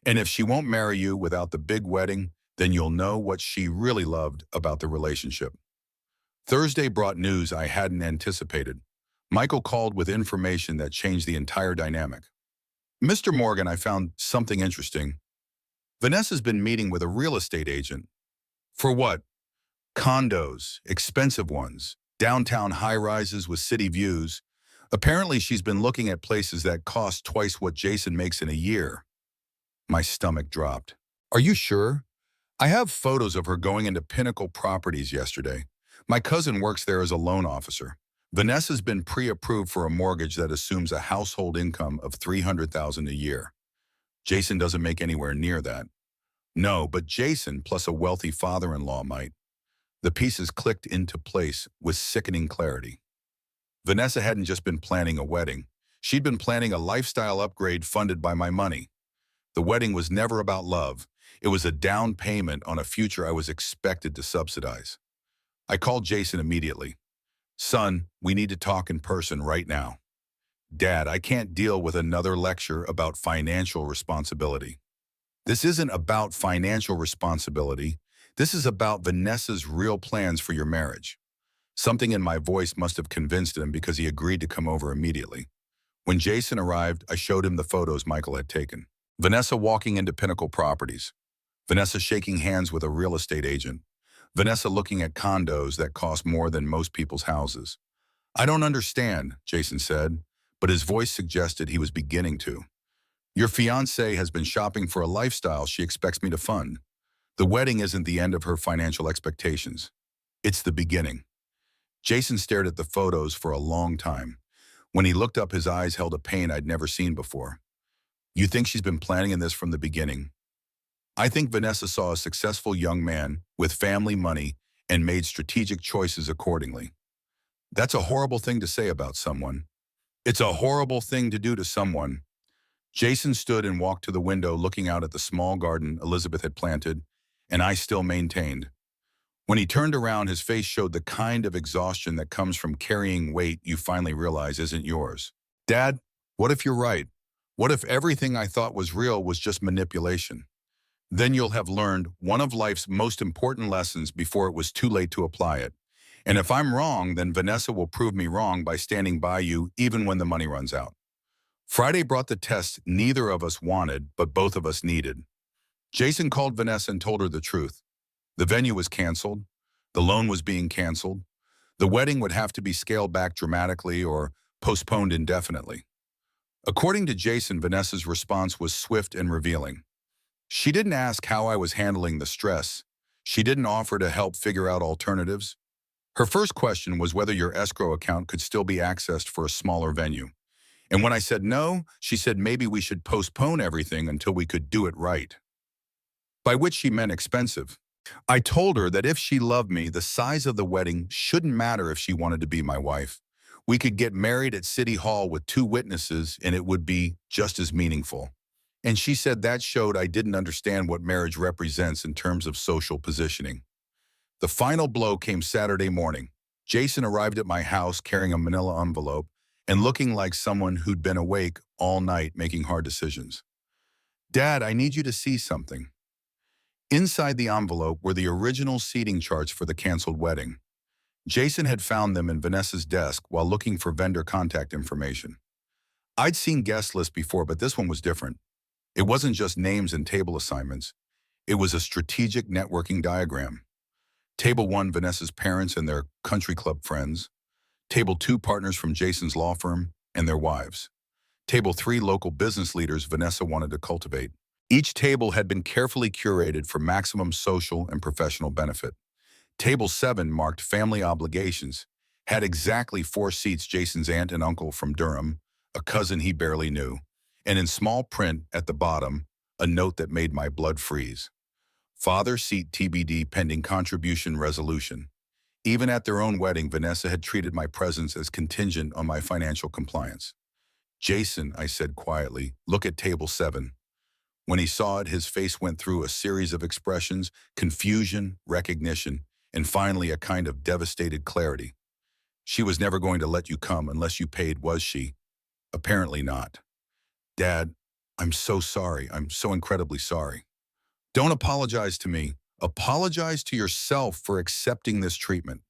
And if she won't marry you without the big wedding, then you'll know what she really loved about the relationship. Thursday brought news I hadn't anticipated. Michael called with information that changed the entire dynamic. Mr. Morgan, I found something interesting. Vanessa's been meeting with a real estate agent. For what? Condos, expensive ones, downtown high-rises with city views. Apparently she's been looking at places that cost twice what Jason makes in a year. My stomach dropped. Are you sure? I have photos of her going into Pinnacle Properties yesterday. My cousin works there as a loan officer. Vanessa's been pre-approved for a mortgage that assumes a household income of $300,000 a year. Jason doesn't make anywhere near that. No, but Jason plus a wealthy father-in-law might. The pieces clicked into place with sickening clarity. Vanessa hadn't just been planning a wedding. She'd been planning a lifestyle upgrade funded by my money. The wedding was never about love. It was a down payment on a future I was expected to subsidize. I called Jason immediately. Son, we need to talk in person right now. Dad, I can't deal with another lecture about financial responsibility. This isn't about financial responsibility. This is about Vanessa's real plans for your marriage. Something in my voice must have convinced him because he agreed to come over immediately. When Jason arrived, I showed him the photos Michael had taken. Vanessa walking into Pinnacle Properties. Vanessa shaking hands with a real estate agent. Vanessa looking at condos that cost more than most people's houses. I don't understand, Jason said, but his voice suggested he was beginning to. Your fiancée has been shopping for a lifestyle she expects me to fund. The wedding isn't the end of her financial expectations. It's the beginning. Jason stared at the photos for a long time. When he looked up, his eyes held a pain I'd never seen before. You think she's been planning in this from the beginning? I think Vanessa saw a successful young man with family money and made strategic choices accordingly. That's a horrible thing to say about someone. It's a horrible thing to do to someone. Jason stood and walked to the window looking out at the small garden Elizabeth had planted, and I still maintained. When he turned around, his face showed the kind of exhaustion that comes from carrying weight you finally realize isn't yours. Dad, what if you're right? What if everything I thought was real was just manipulation? Then you'll have learned one of life's most important lessons before it was too late to apply it. And if I'm wrong, then Vanessa will prove me wrong by standing by you even when the money runs out. Friday brought the test neither of us wanted, but both of us needed. Jason called Vanessa and told her the truth. The venue was canceled. The loan was being canceled. The wedding would have to be scaled back dramatically or postponed indefinitely. According to Jason, Vanessa's response was swift and revealing. She didn't ask how I was handling the stress. She didn't offer to help figure out alternatives. Her first question was whether your escrow account could still be accessed for a smaller venue. And when I said no, she said maybe we should postpone everything until we could do it right. By which she meant expensive. I told her that if she loved me, the size of the wedding shouldn't matter if she wanted to be my wife. We could get married at City Hall with 2 witnesses and it would be just as meaningful. And she said that showed I didn't understand what marriage represents in terms of social positioning. The final blow came Saturday morning. Jason arrived at my house carrying a manila envelope and looking like someone who'd been awake all night making hard decisions. "Dad, I need you to see something." Inside the envelope were the original seating charts for the canceled wedding. Jason had found them in Vanessa's desk while looking for vendor contact information. I'd seen guest lists before, but this one was different. It wasn't just names and table assignments. It was a strategic networking diagram. Table 1, Vanessa's parents and their country club friends. Table 2, partners from Jason's law firm and their wives. Table 3, local business leaders Vanessa wanted to cultivate. Each table had been carefully curated for maximum social and professional benefit. Table 7 marked family obligations, had exactly 4 seats Jason's aunt and uncle from Durham, a cousin he barely knew, and in small print at the bottom, a note that made my blood freeze. Father seat TBD pending contribution resolution. Even at their own wedding, Vanessa had treated my presence as contingent on my financial compliance. "Jason," I said quietly, "look at table 7. When he saw it, his face went through a series of expressions: confusion, recognition, and finally a kind of devastated clarity. "She was never going to let you come unless you paid, was she?" "Apparently not." "Dad, I'm so sorry. I'm so incredibly sorry." "Don't apologize to me. Apologize to yourself for accepting this treatment."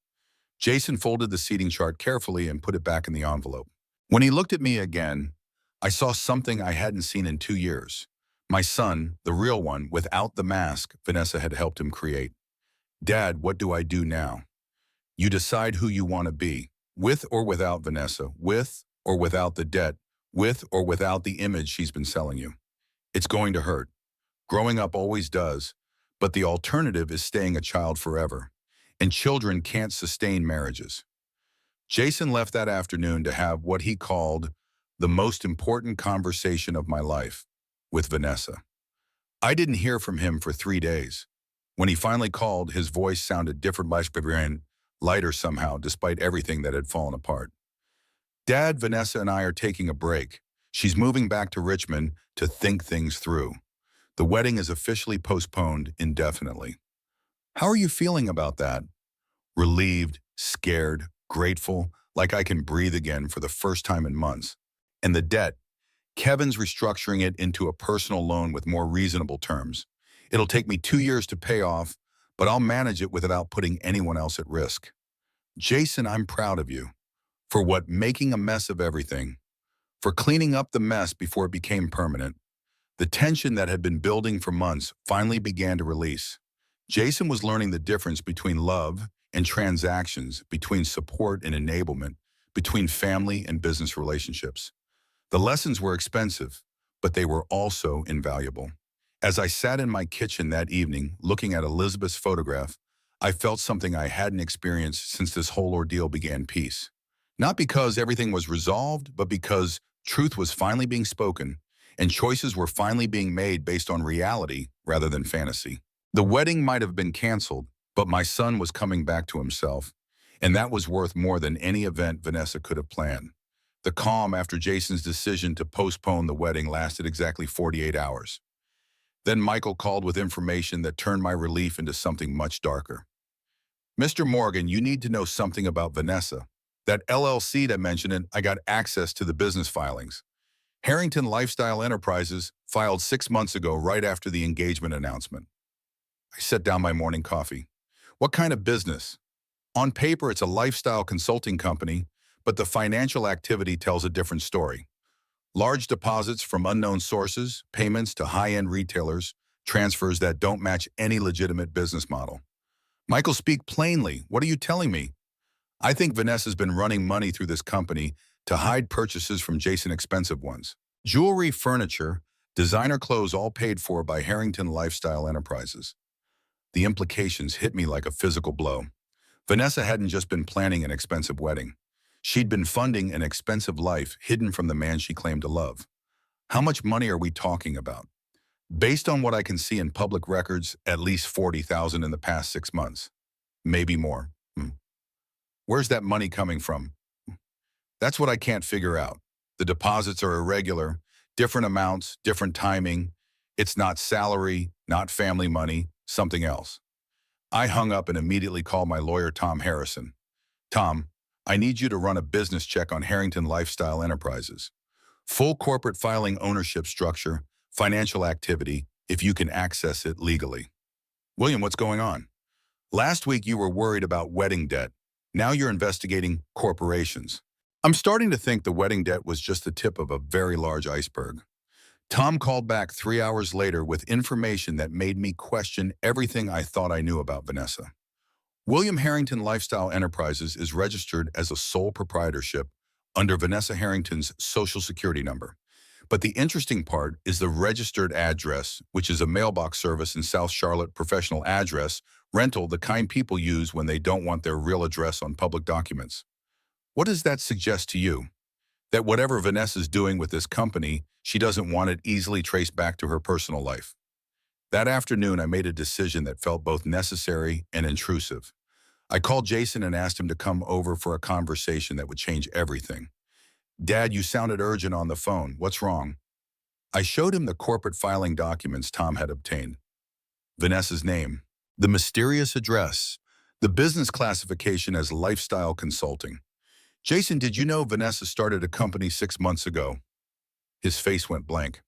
Jason folded the seating chart carefully and put it back in the envelope. When he looked at me again, I saw something I hadn't seen in 2 years. My son, the real one, without the mask Vanessa had helped him create. "Dad, what do I do now?" "You decide who you want to be, with or without Vanessa, with or without the debt, with or without the image she's been selling you. It's going to hurt. Growing up always does, but the alternative is staying a child forever. And children can't sustain marriages." Jason left that afternoon to have what he called the most important conversation of my life with Vanessa. I didn't hear from him for 3 days. When he finally called, his voice sounded different, lighter somehow, despite everything that had fallen apart. "Dad, Vanessa and I are taking a break. She's moving back to Richmond to think things through. The wedding is officially postponed indefinitely." "How are you feeling about that?" "Relieved, scared, grateful, like I can breathe again for the first time in months. And the debt, Kevin's restructuring it into a personal loan with more reasonable terms. It'll take me 2 years to pay off, but I'll manage it without putting anyone else at risk." "Jason, I'm proud of you. For what? Making a mess of everything. For cleaning up the mess before it became permanent." The tension that had been building for months finally began to release. Jason was learning the difference between love and transactions, between support and enablement, between family and business relationships. The lessons were expensive, but they were also invaluable. As I sat in my kitchen that evening, looking at Elizabeth's photograph, I felt something I hadn't experienced since this whole ordeal began: peace. Not because everything was resolved, but because truth was finally being spoken, and choices were finally being made based on reality rather than fantasy. The wedding might have been canceled, but my son was coming back to himself, and that was worth more than any event Vanessa could have planned. The calm after Jason's decision to postpone the wedding lasted exactly 48 hours. Then Michael called with information that turned my relief into something much darker. "Mr. Morgan, you need to know something about Vanessa. That LLC that mentioned it, I got access to the business filings. Harrington Lifestyle Enterprises filed 6 months ago, right after the engagement announcement." I set down my morning coffee. "What kind of business?" "On paper, it's a lifestyle consulting company, but the financial activity tells a different story. Large deposits from unknown sources, payments to high-end retailers, transfers that don't match any legitimate business model." "Michael, speak plainly. What are you telling me?" "I think Vanessa's been running money through this company to hide purchases from Jason, expensive ones. Jewelry, furniture, designer clothes all paid for by Harrington Lifestyle Enterprises. The implications hit me like a physical blow. Vanessa hadn't just been planning an expensive wedding. She'd been funding an expensive life hidden from the man she claimed to love. How much money are we talking about? Based on what I can see in public records, at least 40,000 in the past 6 months. Maybe more. Where's that money coming from? That's what I can't figure out. The deposits are irregular, different amounts, different timing. It's not salary, not family money, something else. I hung up and immediately called my lawyer, Tom Harrison. Tom, I need you to run a business check on Harrington Lifestyle Enterprises. Full corporate filing, ownership structure, financial activity, if you can access it legally. William, what's going on? Last week you were worried about wedding debt. Now you're investigating corporations. I'm starting to think the wedding debt was just the tip of a very large iceberg. Tom called back 3 hours later with information that made me question everything I thought I knew about Vanessa. William Harrington Lifestyle Enterprises is registered as a sole proprietorship under Vanessa Harrington's Social Security number. But the interesting part is the registered address, which is a mailbox service in South Charlotte professional address, rental, the kind people use when they don't want their real address on public documents. What does that suggest to you? That whatever Vanessa's doing with this company, she doesn't want it easily traced back to her personal life. That afternoon, I made a decision that felt both necessary and intrusive. I called Jason and asked him to come over for a conversation that would change everything. Dad, you sounded urgent on the phone. What's wrong? I showed him the corporate filing documents Tom had obtained. Vanessa's name, the mysterious address, the business classification as lifestyle consulting. Jason, did you know Vanessa started a company 6 months ago? His face went blank.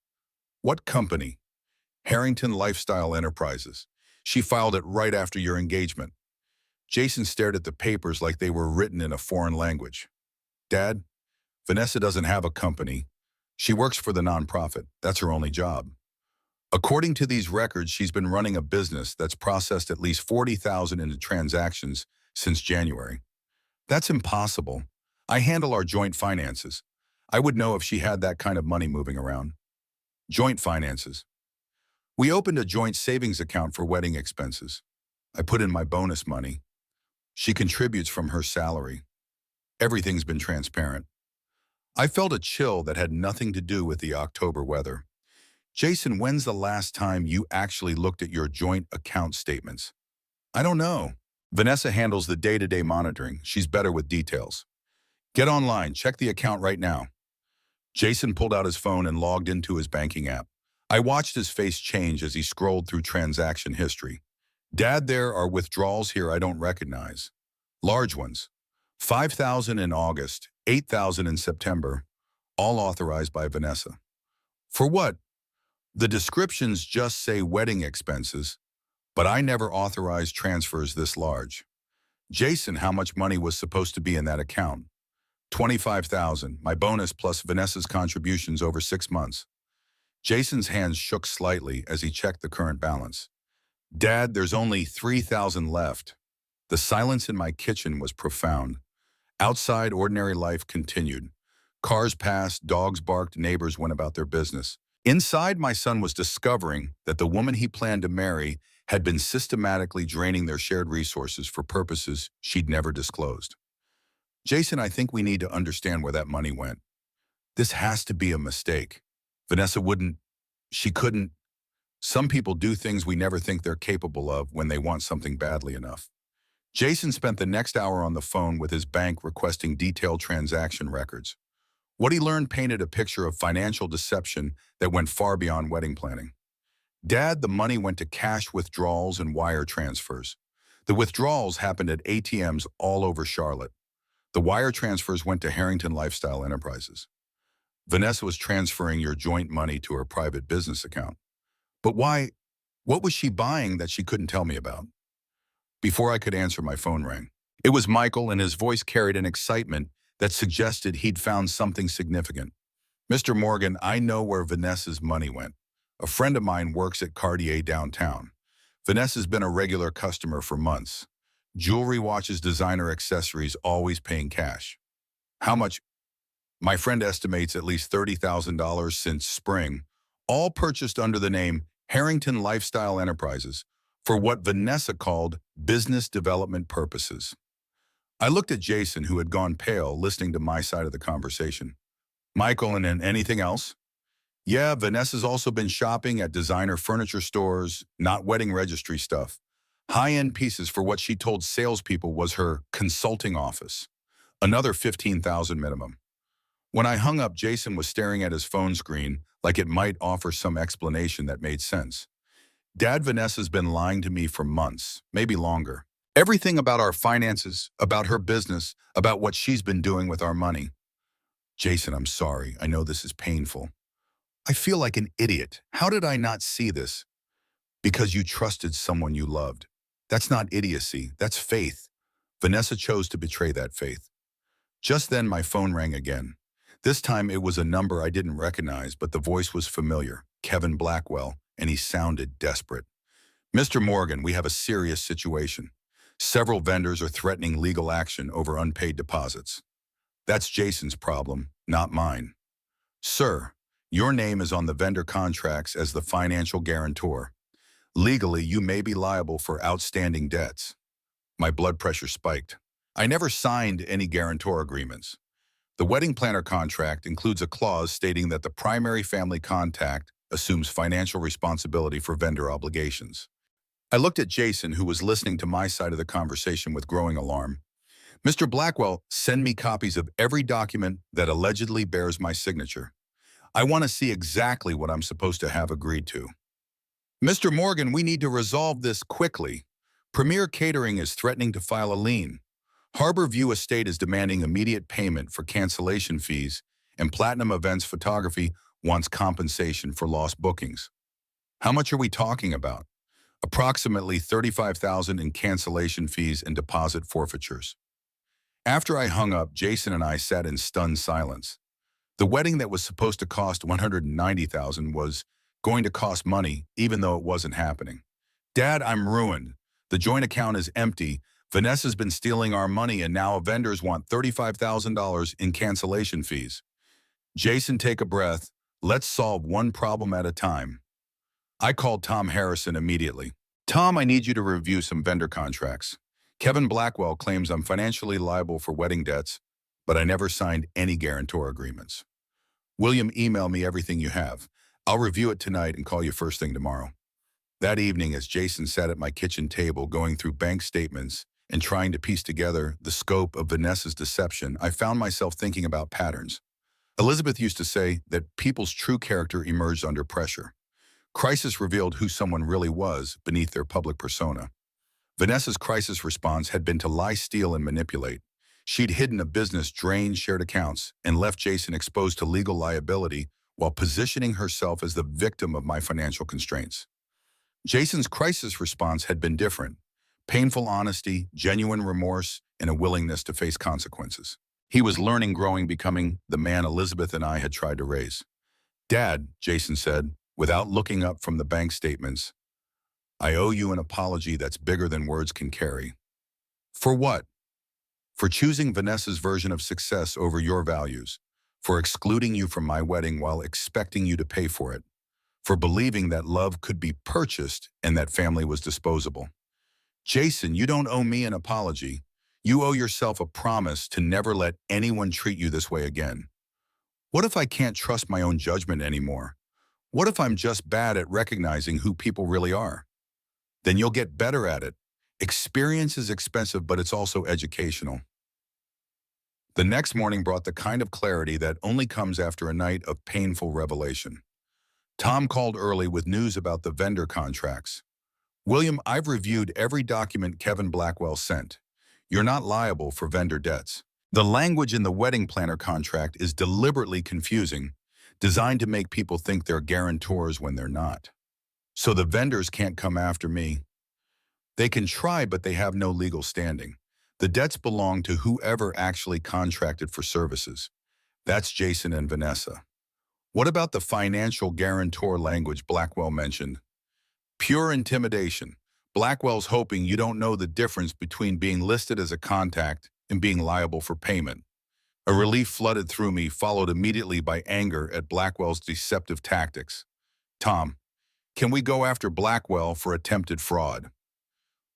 What company? Harrington Lifestyle Enterprises. She filed it right after your engagement. Jason stared at the papers like they were written in a foreign language. Dad, Vanessa doesn't have a company. She works for the nonprofit. That's her only job. According to these records, she's been running a business that's processed at least 40,000 into transactions since January. That's impossible. I handle our joint finances. I would know if she had that kind of money moving around. Joint finances. We opened a joint savings account for wedding expenses. I put in my bonus money. She contributes from her salary. Everything's been transparent. I felt a chill that had nothing to do with the October weather. Jason, when's the last time you actually looked at your joint account statements? I don't know. Vanessa handles the day-to-day monitoring. She's better with details. Get online, check the account right now. Jason pulled out his phone and logged into his banking app. I watched his face change as he scrolled through transaction history. Dad, there are withdrawals here I don't recognize. Large ones. 5,000 in August, 8,000 in September, all authorized by Vanessa. For what? The descriptions just say wedding expenses, but I never authorized transfers this large. Jason, how much money was supposed to be in that account? 25,000, my bonus plus Vanessa's contributions over 6 months. Jason's hands shook slightly as he checked the current balance. Dad, there's only 3,000 left. The silence in my kitchen was profound. Outside, ordinary life continued. Cars passed, dogs barked, neighbors went about their business. Inside, my son was discovering that the woman he planned to marry had been systematically draining their shared resources for purposes she'd never disclosed. Jason, I think we need to understand where that money went. This has to be a mistake. Vanessa she couldn't. Some people do things we never think they're capable of when they want something badly enough. Jason spent the next hour on the phone with his bank requesting detailed transaction records. What he learned painted a picture of financial deception that went far beyond wedding planning. Dad, the money went to cash withdrawals and wire transfers. The withdrawals happened at ATMs all over Charlotte. The wire transfers went to Harrington Lifestyle Enterprises. Vanessa was transferring your joint money to her private business account. But why? What was she buying that she couldn't tell me about? Before I could answer, my phone rang. It was Michael, and his voice carried an excitement that suggested he'd found something significant. Mr. Morgan, I know where Vanessa's money went. A friend of mine works at Cartier downtown. Vanessa's been a regular customer for months. Jewelry, watches, designer accessories, always paying cash. How much? My friend estimates at least $30,000 since spring, all purchased under the name Harrington Lifestyle Enterprises for what Vanessa called business development purposes. I looked at Jason, who had gone pale, listening to my side of the conversation. Michael, and anything else? Yeah, Vanessa's also been shopping at designer furniture stores, not wedding registry stuff. High-end pieces for what she told salespeople was her consulting office. Another 15,000 minimum. When I hung up, Jason was staring at his phone screen like it might offer some explanation that made sense. Dad, Vanessa's been lying to me for months, maybe longer. Everything about our finances, about her business, about what she's been doing with our money. Jason, I'm sorry. I know this is painful. I feel like an idiot. How did I not see this? Because you trusted someone you loved. That's not idiocy. That's faith. Vanessa chose to betray that faith. Just then, my phone rang again. This time, it was a number I didn't recognize, but the voice was familiar. Kevin Blackwell, and he sounded desperate. Mr. Morgan, we have a serious situation. Several vendors are threatening legal action over unpaid deposits. That's Jason's problem, not mine. Sir, your name is on the vendor contracts as the financial guarantor. Legally, you may be liable for outstanding debts. My blood pressure spiked. I never signed any guarantor agreements. The wedding planner contract includes a clause stating that the primary family contact assumes financial responsibility for vendor obligations. I looked at Jason, who was listening to my side of the conversation with growing alarm. Mr. Blackwell, send me copies of every document that allegedly bears my signature. I want to see exactly what I'm supposed to have agreed to. Mr. Morgan, we need to resolve this quickly. Premier Catering is threatening to file a lien. Harbor View Estate is demanding immediate payment for cancellation fees, and Platinum Events Photography wants compensation for lost bookings. How much are we talking about? Approximately $35,000 in cancellation fees and deposit forfeitures. After I hung up, Jason and I sat in stunned silence. The wedding that was supposed to cost $190,000 was going to cost money, even though it wasn't happening. Dad, I'm ruined. The joint account is empty. Vanessa's been stealing our money, and now vendors want $35,000 in cancellation fees. Jason, take a breath. Let's solve one problem at a time. I called Tom Harrison immediately. Tom, I need you to review some vendor contracts. Kevin Blackwell claims I'm financially liable for wedding debts, but I never signed any guarantor agreements. William, email me everything you have. I'll review it tonight and call you first thing tomorrow. That evening, as Jason sat at my kitchen table going through bank statements and trying to piece together the scope of Vanessa's deception, I found myself thinking about patterns. Elizabeth used to say that people's true character emerged under pressure. Crisis revealed who someone really was beneath their public persona. Vanessa's crisis response had been to lie, steal, and manipulate. She'd hidden a business, drained shared accounts, and left Jason exposed to legal liability while positioning herself as the victim of my financial constraints. Jason's crisis response had been different. Painful honesty, genuine remorse, and a willingness to face consequences. He was learning, growing, becoming the man Elizabeth and I had tried to raise. Dad, Jason said, without looking up from the bank statements, I owe you an apology that's bigger than words can carry. For what? For choosing Vanessa's version of success over your values, for excluding you from my wedding while expecting you to pay for it, for believing that love could be purchased and that family was disposable. Jason, you don't owe me an apology. You owe yourself a promise to never let anyone treat you this way again. What if I can't trust my own judgment anymore? What if I'm just bad at recognizing who people really are? Then you'll get better at it. Experience is expensive, but it's also educational. The next morning brought the kind of clarity that only comes after a night of painful revelation. Tom called early with news about the vendor contracts. William, I've reviewed every document Kevin Blackwell sent. You're not liable for vendor debts. The language in the wedding planner contract is deliberately confusing, designed to make people think they're guarantors when they're not. So the vendors can't come after me. They can try, but they have no legal standing. The debts belong to whoever actually contracted for services. That's Jason and Vanessa. What about the financial guarantor language Blackwell mentioned? Pure intimidation. Blackwell's hoping you don't know the difference between being listed as a contact and being liable for payment. A relief flooded through me, followed immediately by anger at Blackwell's deceptive tactics. Tom, can we go after Blackwell for attempted fraud?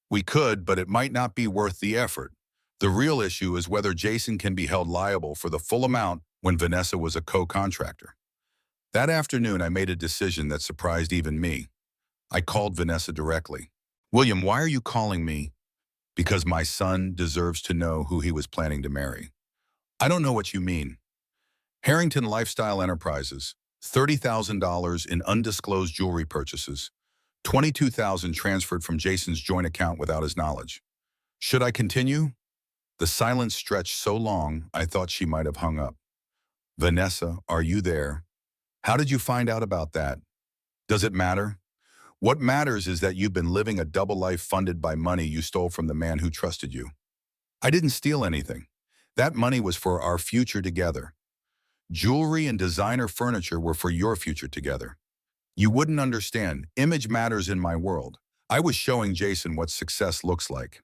We could, but it might not be worth the effort. The real issue is whether Jason can be held liable for the full amount when Vanessa was a co-contractor. That afternoon, I made a decision that surprised even me. I called Vanessa directly. William, why are you calling me? Because my son deserves to know who he was planning to marry. I don't know what you mean. Harrington Lifestyle Enterprises, $30,000 in undisclosed jewelry purchases, $22,000 transferred from Jason's joint account without his knowledge. Should I continue? The silence stretched so long, I thought she might have hung up. Vanessa, are you there? How did you find out about that? Does it matter? What matters is that you've been living a double life funded by money you stole from the man who trusted you. I didn't steal anything. That money was for our future together. Jewelry and designer furniture were for your future together. You wouldn't understand. Image matters in my world. I was showing Jason what success looks like.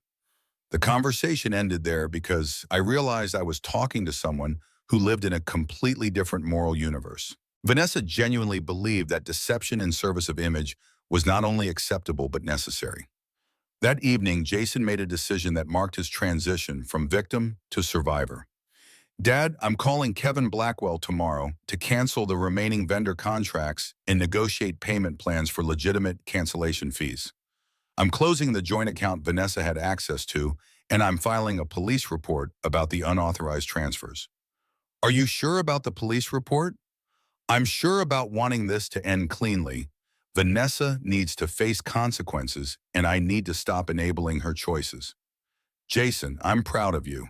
The conversation ended there because I realized I was talking to someone who lived in a completely different moral universe. Vanessa genuinely believed that deception in service of image was not only acceptable but necessary. That evening, Jason made a decision that marked his transition from victim to survivor. Dad, I'm calling Kevin Blackwell tomorrow to cancel the remaining vendor contracts and negotiate payment plans for legitimate cancellation fees. I'm closing the joint account Vanessa had access to, and I'm filing a police report about the unauthorized transfers. Are you sure about the police report? I'm sure about wanting this to end cleanly. Vanessa needs to face consequences, and I need to stop enabling her choices. Jason, I'm proud of you.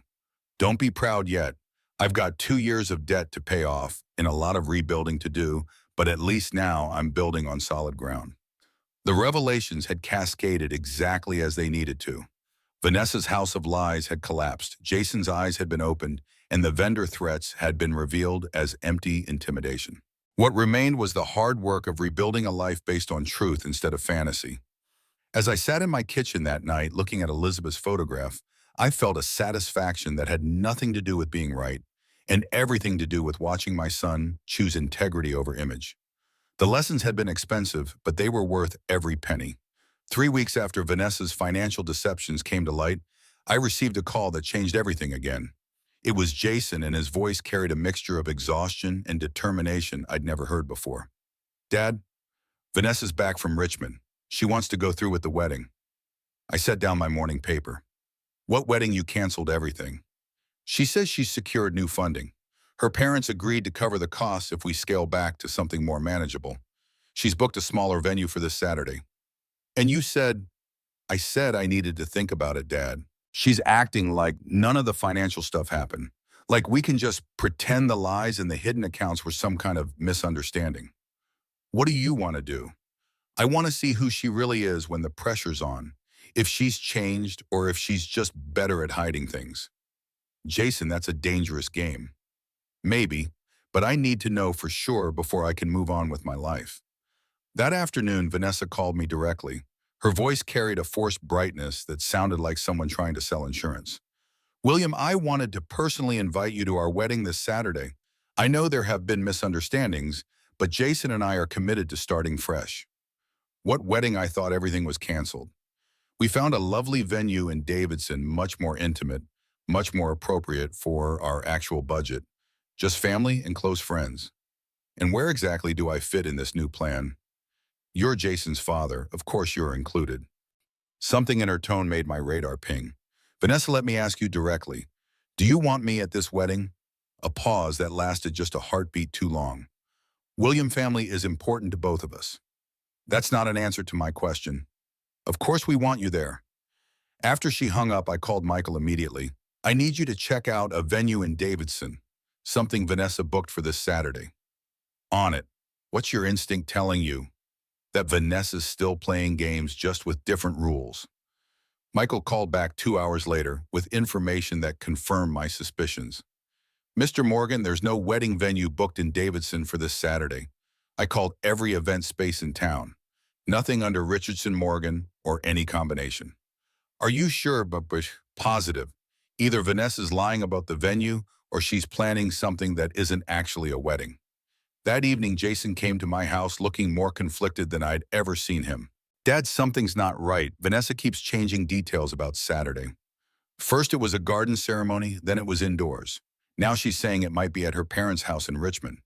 Don't be proud yet. I've got 2 years of debt to pay off and a lot of rebuilding to do, but at least now I'm building on solid ground. The revelations had cascaded exactly as they needed to. Vanessa's house of lies had collapsed, Jason's eyes had been opened, and the vendor threats had been revealed as empty intimidation. What remained was the hard work of rebuilding a life based on truth instead of fantasy. As I sat in my kitchen that night looking at Elizabeth's photograph, I felt a satisfaction that had nothing to do with being right and everything to do with watching my son choose integrity over image. The lessons had been expensive, but they were worth every penny. 3 weeks after Vanessa's financial deceptions came to light, I received a call that changed everything again. It was Jason, and his voice carried a mixture of exhaustion and determination I'd never heard before. Dad, Vanessa's back from Richmond. She wants to go through with the wedding. I set down my morning paper. What wedding? You canceled everything. She says she's secured new funding. Her parents agreed to cover the costs if we scale back to something more manageable. She's booked a smaller venue for this Saturday. And you said, I said I needed to think about it, Dad. She's acting like none of the financial stuff happened. Like we can just pretend the lies and the hidden accounts were some kind of misunderstanding. What do you want to do? I want to see who she really is when the pressure's on. If she's changed or if she's just better at hiding things. Jason, that's a dangerous game. Maybe, but I need to know for sure before I can move on with my life. That afternoon, Vanessa called me directly. Her voice carried a forced brightness that sounded like someone trying to sell insurance. William, I wanted to personally invite you to our wedding this Saturday. I know there have been misunderstandings, but Jason and I are committed to starting fresh. What wedding? I thought everything was canceled. We found a lovely venue in Davidson, much more intimate, much more appropriate for our actual budget. Just family and close friends. And where exactly do I fit in this new plan? You're Jason's father, of course you're included. Something in her tone made my radar ping. Vanessa, let me ask you directly. Do you want me at this wedding? A pause that lasted just a heartbeat too long. William, family is important to both of us. That's not an answer to my question. Of course we want you there. After she hung up, I called Michael immediately. I need you to check out a venue in Davidson. Something Vanessa booked for this Saturday. On it. What's your instinct telling you? That Vanessa's still playing games, just with different rules. Michael called back 2 hours later with information that confirmed my suspicions. Mr. Morgan, there's no wedding venue booked in Davidson for this Saturday. I called every event space in town. Nothing under Richardson Morgan or any combination. Are you sure, but positive? Either Vanessa's lying about the venue or she's planning something that isn't actually a wedding. That evening, Jason came to my house looking more conflicted than I'd ever seen him. Dad, something's not right. Vanessa keeps changing details about Saturday. First it was a garden ceremony, then it was indoors. Now she's saying it might be at her parents' house in Richmond.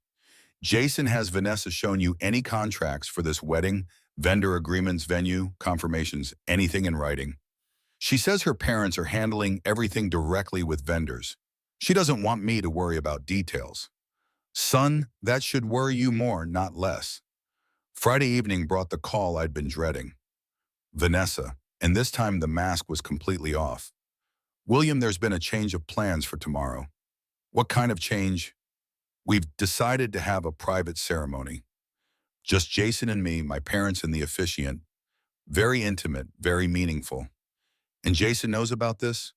Jason, has Vanessa shown you any contracts for this wedding, vendor agreements, venue, confirmations, anything in writing? She says her parents are handling everything directly with vendors. She doesn't want me to worry about details. Son, that should worry you more, not less. Friday evening brought the call I'd been dreading. Vanessa, and this time the mask was completely off. William, there's been a change of plans for tomorrow. What kind of change? We've decided to have a private ceremony. Just Jason and me, my parents and the officiant. Very intimate, very meaningful. And Jason knows about this?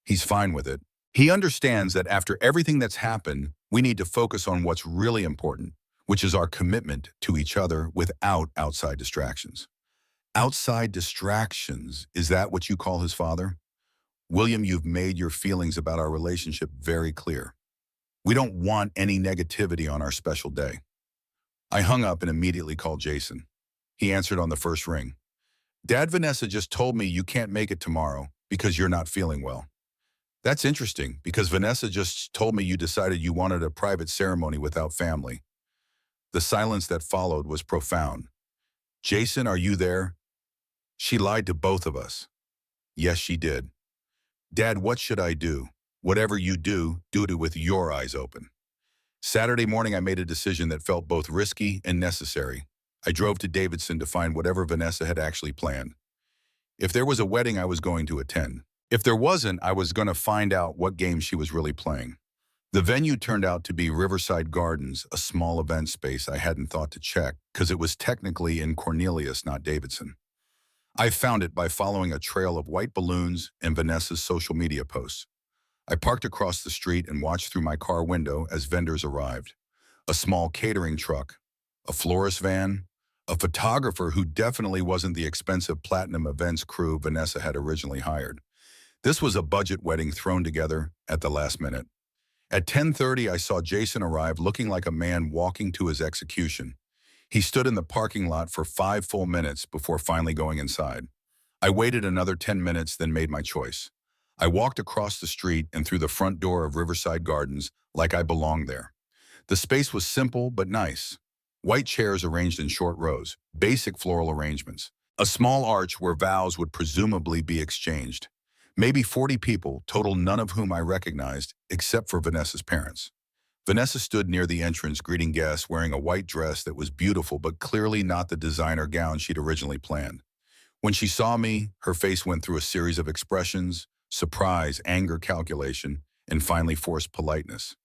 He's fine with it. He understands that after everything that's happened, we need to focus on what's really important, which is our commitment to each other without outside distractions. Outside distractions, is that what you call his father? William, you've made your feelings about our relationship very clear. We don't want any negativity on our special day. I hung up and immediately called Jason. He answered on the first ring. Dad, Vanessa just told me you can't make it tomorrow because you're not feeling well. That's interesting because Vanessa just told me you decided you wanted a private ceremony without family. The silence that followed was profound. Jason, are you there? She lied to both of us. Yes, she did. Dad, what should I do? Whatever you do it with your eyes open. Saturday morning, I made a decision that felt both risky and necessary. I drove to Davidson to find whatever Vanessa had actually planned. If there was a wedding, I was going to attend. If there wasn't, I was going to find out what game she was really playing. The venue turned out to be Riverside Gardens, a small event space I hadn't thought to check because it was technically in Cornelius, not Davidson. I found it by following a trail of white balloons and Vanessa's social media posts. I parked across the street and watched through my car window as vendors arrived. A small catering truck, a florist van, a photographer who definitely wasn't the expensive Platinum Events crew Vanessa had originally hired. This was a budget wedding thrown together at the last minute. At 10:30, I saw Jason arrive looking like a man walking to his execution. He stood in the parking lot for 5 full minutes before finally going inside. I waited another 10 minutes, then made my choice. I walked across the street and through the front door of Riverside Gardens like I belonged there. The space was simple but nice. White chairs arranged in short rows, basic floral arrangements. A small arch where vows would presumably be exchanged. Maybe 40 people, total none of whom I recognized, except for Vanessa's parents. Vanessa stood near the entrance greeting guests wearing a white dress that was beautiful but clearly not the designer gown she'd originally planned. When she saw me, her face went through a series of expressions: surprise, anger, calculation, and finally forced politeness.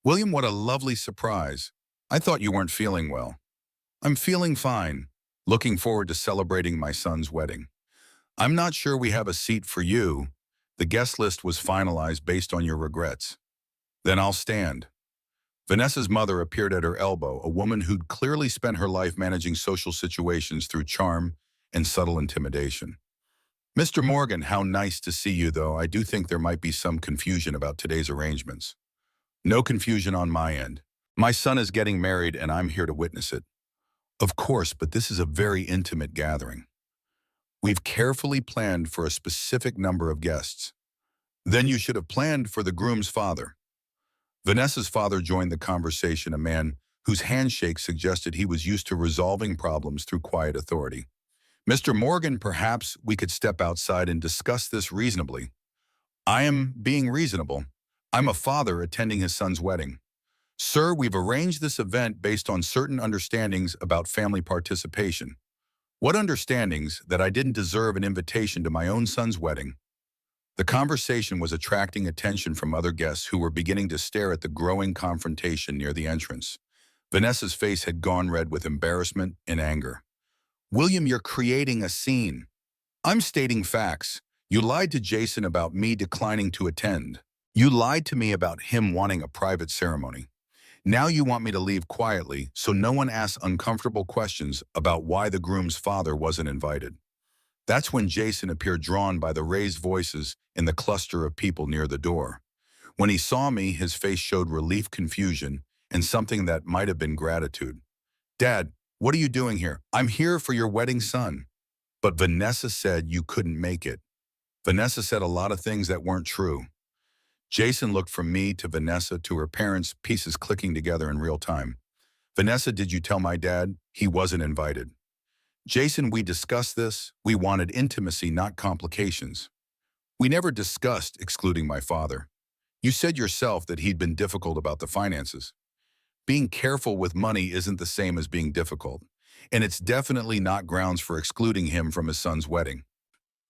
William, what a lovely surprise. I thought you weren't feeling well. I'm feeling fine. Looking forward to celebrating my son's wedding. I'm not sure we have a seat for you. The guest list was finalized based on your regrets. Then I'll stand. Vanessa's mother appeared at her elbow, a woman who'd clearly spent her life managing social situations through charm and subtle intimidation. Mr. Morgan, how nice to see you, though. I do think there might be some confusion about today's arrangements. No confusion on my end. My son is getting married and I'm here to witness it. Of course, but this is a very intimate gathering. We've carefully planned for a specific number of guests. Then you should have planned for the groom's father. Vanessa's father joined the conversation, a man whose handshake suggested he was used to resolving problems through quiet authority. Mr. Morgan, perhaps we could step outside and discuss this reasonably. I am being reasonable. I'm a father attending his son's wedding. Sir, we've arranged this event based on certain understandings about family participation. What understandings? That I didn't deserve an invitation to my own son's wedding. The conversation was attracting attention from other guests who were beginning to stare at the growing confrontation near the entrance. Vanessa's face had gone red with embarrassment and anger. William, you're creating a scene. I'm stating facts. You lied to Jason about me declining to attend. You lied to me about him wanting a private ceremony. Now you want me to leave quietly so no one asks uncomfortable questions about why the groom's father wasn't invited. That's when Jason appeared, drawn by the raised voices in the cluster of people near the door. When he saw me, his face showed relief, confusion, and something that might have been gratitude. "Dad, what are you doing here?" "I'm here for your wedding son." "But Vanessa said you couldn't make it." "Vanessa said a lot of things that weren't true." Jason looked from me to Vanessa to her parents, pieces clicking together in real time. "Vanessa, did you tell my dad he wasn't invited?" "Jason, we discussed this. We wanted intimacy, not complications." "We never discussed excluding my father. You said yourself that he'd been difficult about the finances." "Being careful with money isn't the same as being difficult, and it's definitely not grounds for excluding him from his son's wedding."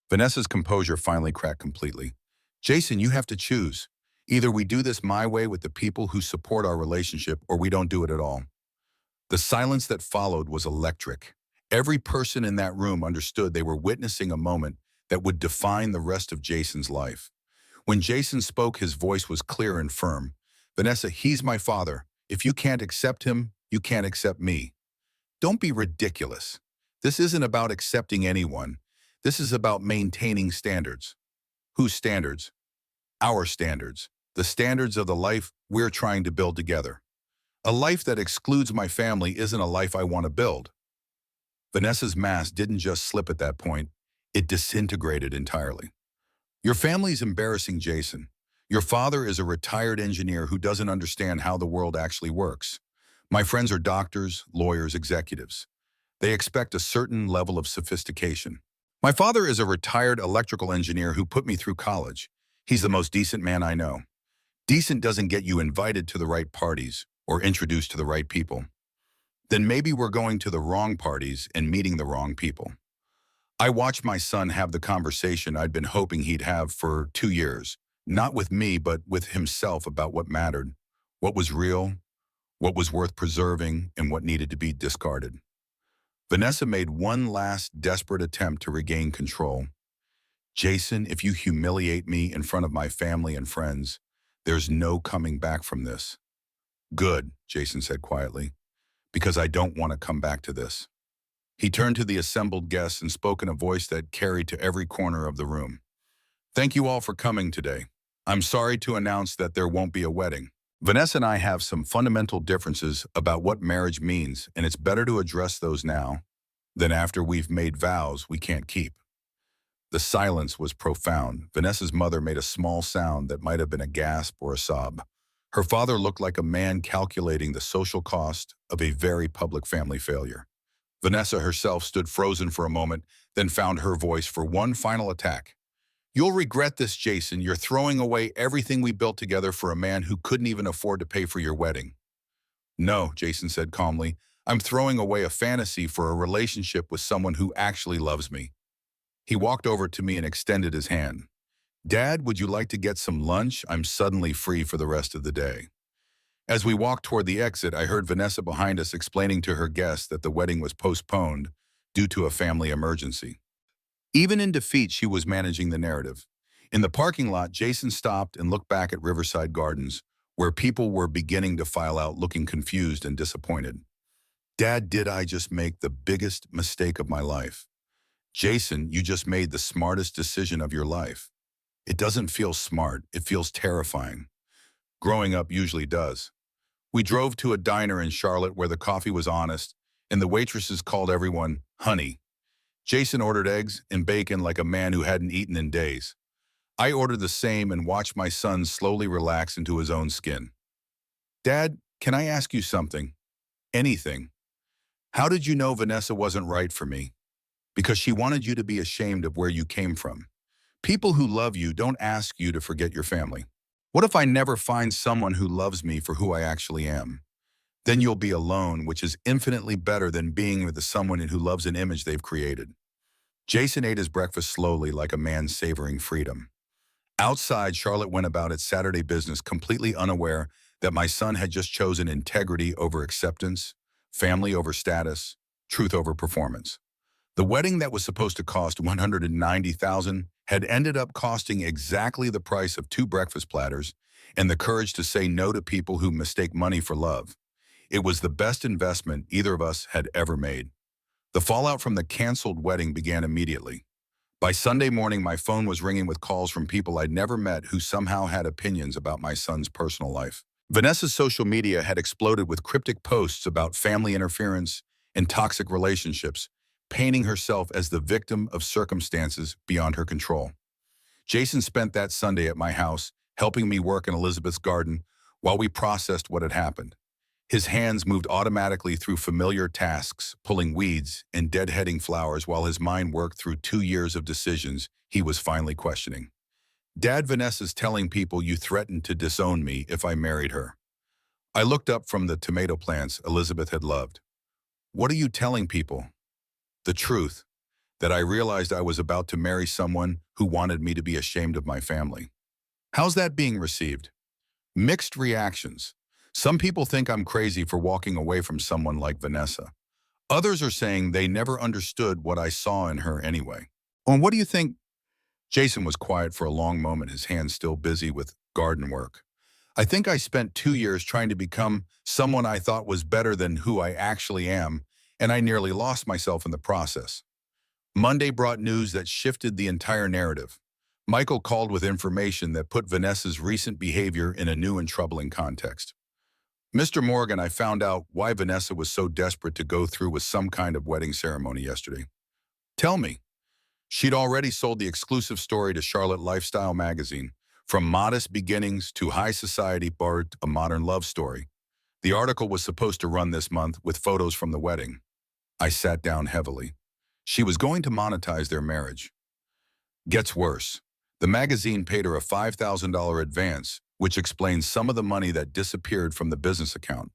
Vanessa's composure finally cracked completely. "Jason, you have to choose. Either we do this my way with the people who support our relationship, or we don't do it at all." The silence that followed was electric. Every person in that room understood they were witnessing a moment that would define the rest of Jason's life. When Jason spoke, his voice was clear and firm. "Vanessa, he's my father. If you can't accept him, you can't accept me." "Don't be ridiculous. This isn't about accepting anyone. This is about maintaining standards." "Whose standards?" "Our standards. The standards of the life we're trying to build together. A life that excludes my family isn't a life I want to build." Vanessa's mask didn't just slip at that point. It disintegrated entirely. "Your family's embarrassing, Jason. Your father is a retired engineer who doesn't understand how the world actually works. My friends are doctors, lawyers, executives. They expect a certain level of sophistication. My father is a retired electrical engineer who put me through college. He's the most decent man I know." "Decent doesn't get you invited to the right parties or introduced to the right people." "Then maybe we're going to the wrong parties and meeting the wrong people." I watched my son have the conversation I'd been hoping he'd have for 2 years, not with me, but with himself, about what mattered, what was real, what was worth preserving, and what needed to be discarded. Vanessa made one last desperate attempt to regain control. "Jason, if you humiliate me in front of my family and friends, there's no coming back from this." "Good," Jason said quietly, "because I don't want to come back to this." He turned to the assembled guests and spoke in a voice that carried to every corner of the room. "Thank you all for coming today. I'm sorry to announce that there won't be a wedding. Vanessa and I have some fundamental differences about what marriage means, and it's better to address those now than after we've made vows we can't keep." The silence was profound. Vanessa's mother made a small sound that might have been a gasp or a sob. Her father looked like a man calculating the social cost of a very public family failure. Vanessa herself stood frozen for a moment, then found her voice for one final attack. "You'll regret this, Jason. You're throwing away everything we built together for a man who couldn't even afford to pay for your wedding." "No," Jason said calmly. "I'm throwing away a fantasy for a relationship with someone who actually loves me." He walked over to me and extended his hand. "Dad, would you like to get some lunch? I'm suddenly free for the rest of the day." As we walked toward the exit, I heard Vanessa behind us explaining to her guests that the wedding was postponed due to a family emergency. Even in defeat, she was managing the narrative. In the parking lot, Jason stopped and looked back at Riverside Gardens, where people were beginning to file out, looking confused and disappointed. "Dad, did I just make the biggest mistake of my life?" "Jason, you just made the smartest decision of your life." "It doesn't feel smart. It feels terrifying." Growing up usually does. We drove to a diner in Charlotte where the coffee was honest, and the waitresses called everyone honey. Jason ordered eggs and bacon like a man who hadn't eaten in days. I ordered the same and watched my son slowly relax into his own skin. "Dad, can I ask you something?" "Anything." "How did you know Vanessa wasn't right for me?" "Because she wanted you to be ashamed of where you came from. People who love you don't ask you to forget your family." "What if I never find someone who loves me for who I actually am?" "Then you'll be alone, which is infinitely better than being with someone who loves an image they've created." Jason ate his breakfast slowly, like a man savoring freedom. Outside, Charlotte went about its Saturday business, completely unaware that my son had just chosen integrity over acceptance, family over status, truth over performance. The wedding that was supposed to cost $190,000 had ended up costing exactly the price of 2 breakfast platters and the courage to say no to people who mistake money for love. It was the best investment either of us had ever made. The fallout from the canceled wedding began immediately. By Sunday morning, my phone was ringing with calls from people I'd never met who somehow had opinions about my son's personal life. Vanessa's social media had exploded with cryptic posts about family interference and toxic relationships, painting herself as the victim of circumstances beyond her control. Jason spent that Sunday at my house, helping me work in Elizabeth's garden while we processed what had happened. His hands moved automatically through familiar tasks, pulling weeds and deadheading flowers while his mind worked through 2 years of decisions he was finally questioning. Dad, Vanessa's telling people you threatened to disown me if I married her. I looked up from the tomato plants Elizabeth had loved. What are you telling people? The truth, that I realized I was about to marry someone who wanted me to be ashamed of my family. How's that being received? Mixed reactions. Some people think I'm crazy for walking away from someone like Vanessa. Others are saying they never understood what I saw in her anyway. And what do you think? Jason was quiet for a long moment, his hands still busy with garden work. I think I spent 2 years trying to become someone I thought was better than who I actually am, and I nearly lost myself in the process. Monday brought news that shifted the entire narrative. Michael called with information that put Vanessa's recent behavior in a new and troubling context. Mr. Morgan, I found out why Vanessa was so desperate to go through with some kind of wedding ceremony yesterday. Tell me. She'd already sold the exclusive story to Charlotte Lifestyle magazine, from modest beginnings to high society birth, a modern love story. The article was supposed to run this month with photos from the wedding. I sat down heavily. She was going to monetize their marriage. Gets worse. The magazine paid her a $5,000 advance, which explains some of the money that disappeared from the business account.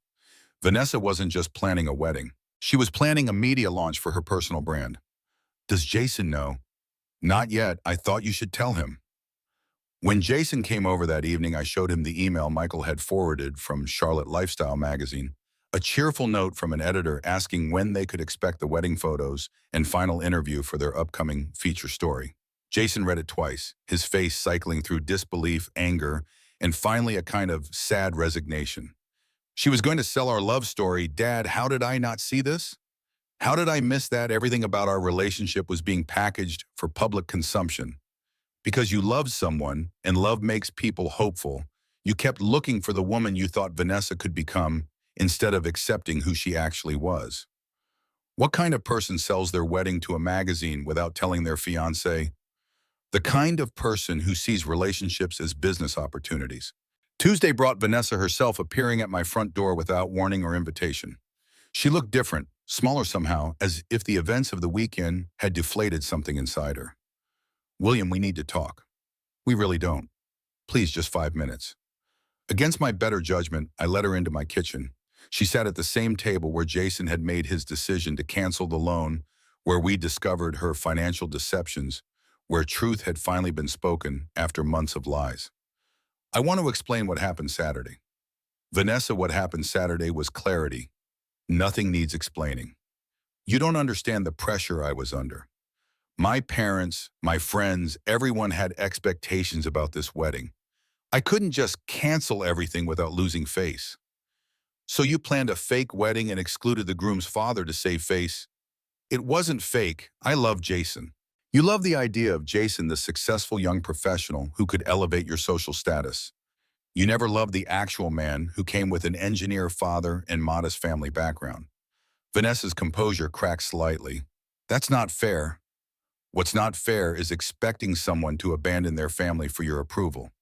Vanessa wasn't just planning a wedding. She was planning a media launch for her personal brand. Does Jason know? Not yet. I thought you should tell him. When Jason came over that evening, I showed him the email Michael had forwarded from Charlotte Lifestyle magazine, a cheerful note from an editor asking when they could expect the wedding photos and final interview for their upcoming feature story. Jason read it twice, his face cycling through disbelief, anger, and finally a kind of sad resignation. She was going to sell our love story. Dad, how did I not see this? How did I miss that? Everything about our relationship was being packaged for public consumption. Because you loved someone, and love makes people hopeful, you kept looking for the woman you thought Vanessa could become instead of accepting who she actually was. What kind of person sells their wedding to a magazine without telling their fiancé? The kind of person who sees relationships as business opportunities. Tuesday brought Vanessa herself appearing at my front door without warning or invitation. She looked different, smaller somehow, as if the events of the weekend had deflated something inside her. William, we need to talk. We really don't. Please, just 5 minutes. Against my better judgment, I led her into my kitchen. She sat at the same table where Jason had made his decision to cancel the loan, where we discovered her financial deceptions, where truth had finally been spoken after months of lies. I want to explain what happened Saturday. Vanessa, what happened Saturday was clarity. Nothing needs explaining. You don't understand the pressure I was under. My parents, my friends, everyone had expectations about this wedding. I couldn't just cancel everything without losing face. So you planned a fake wedding and excluded the groom's father to save face? It wasn't fake. I love Jason. You love the idea of Jason, the successful young professional who could elevate your social status. You never loved the actual man who came with an engineer father and modest family background. Vanessa's composure cracked slightly. That's not fair. What's not fair is expecting someone to abandon their family for your approval.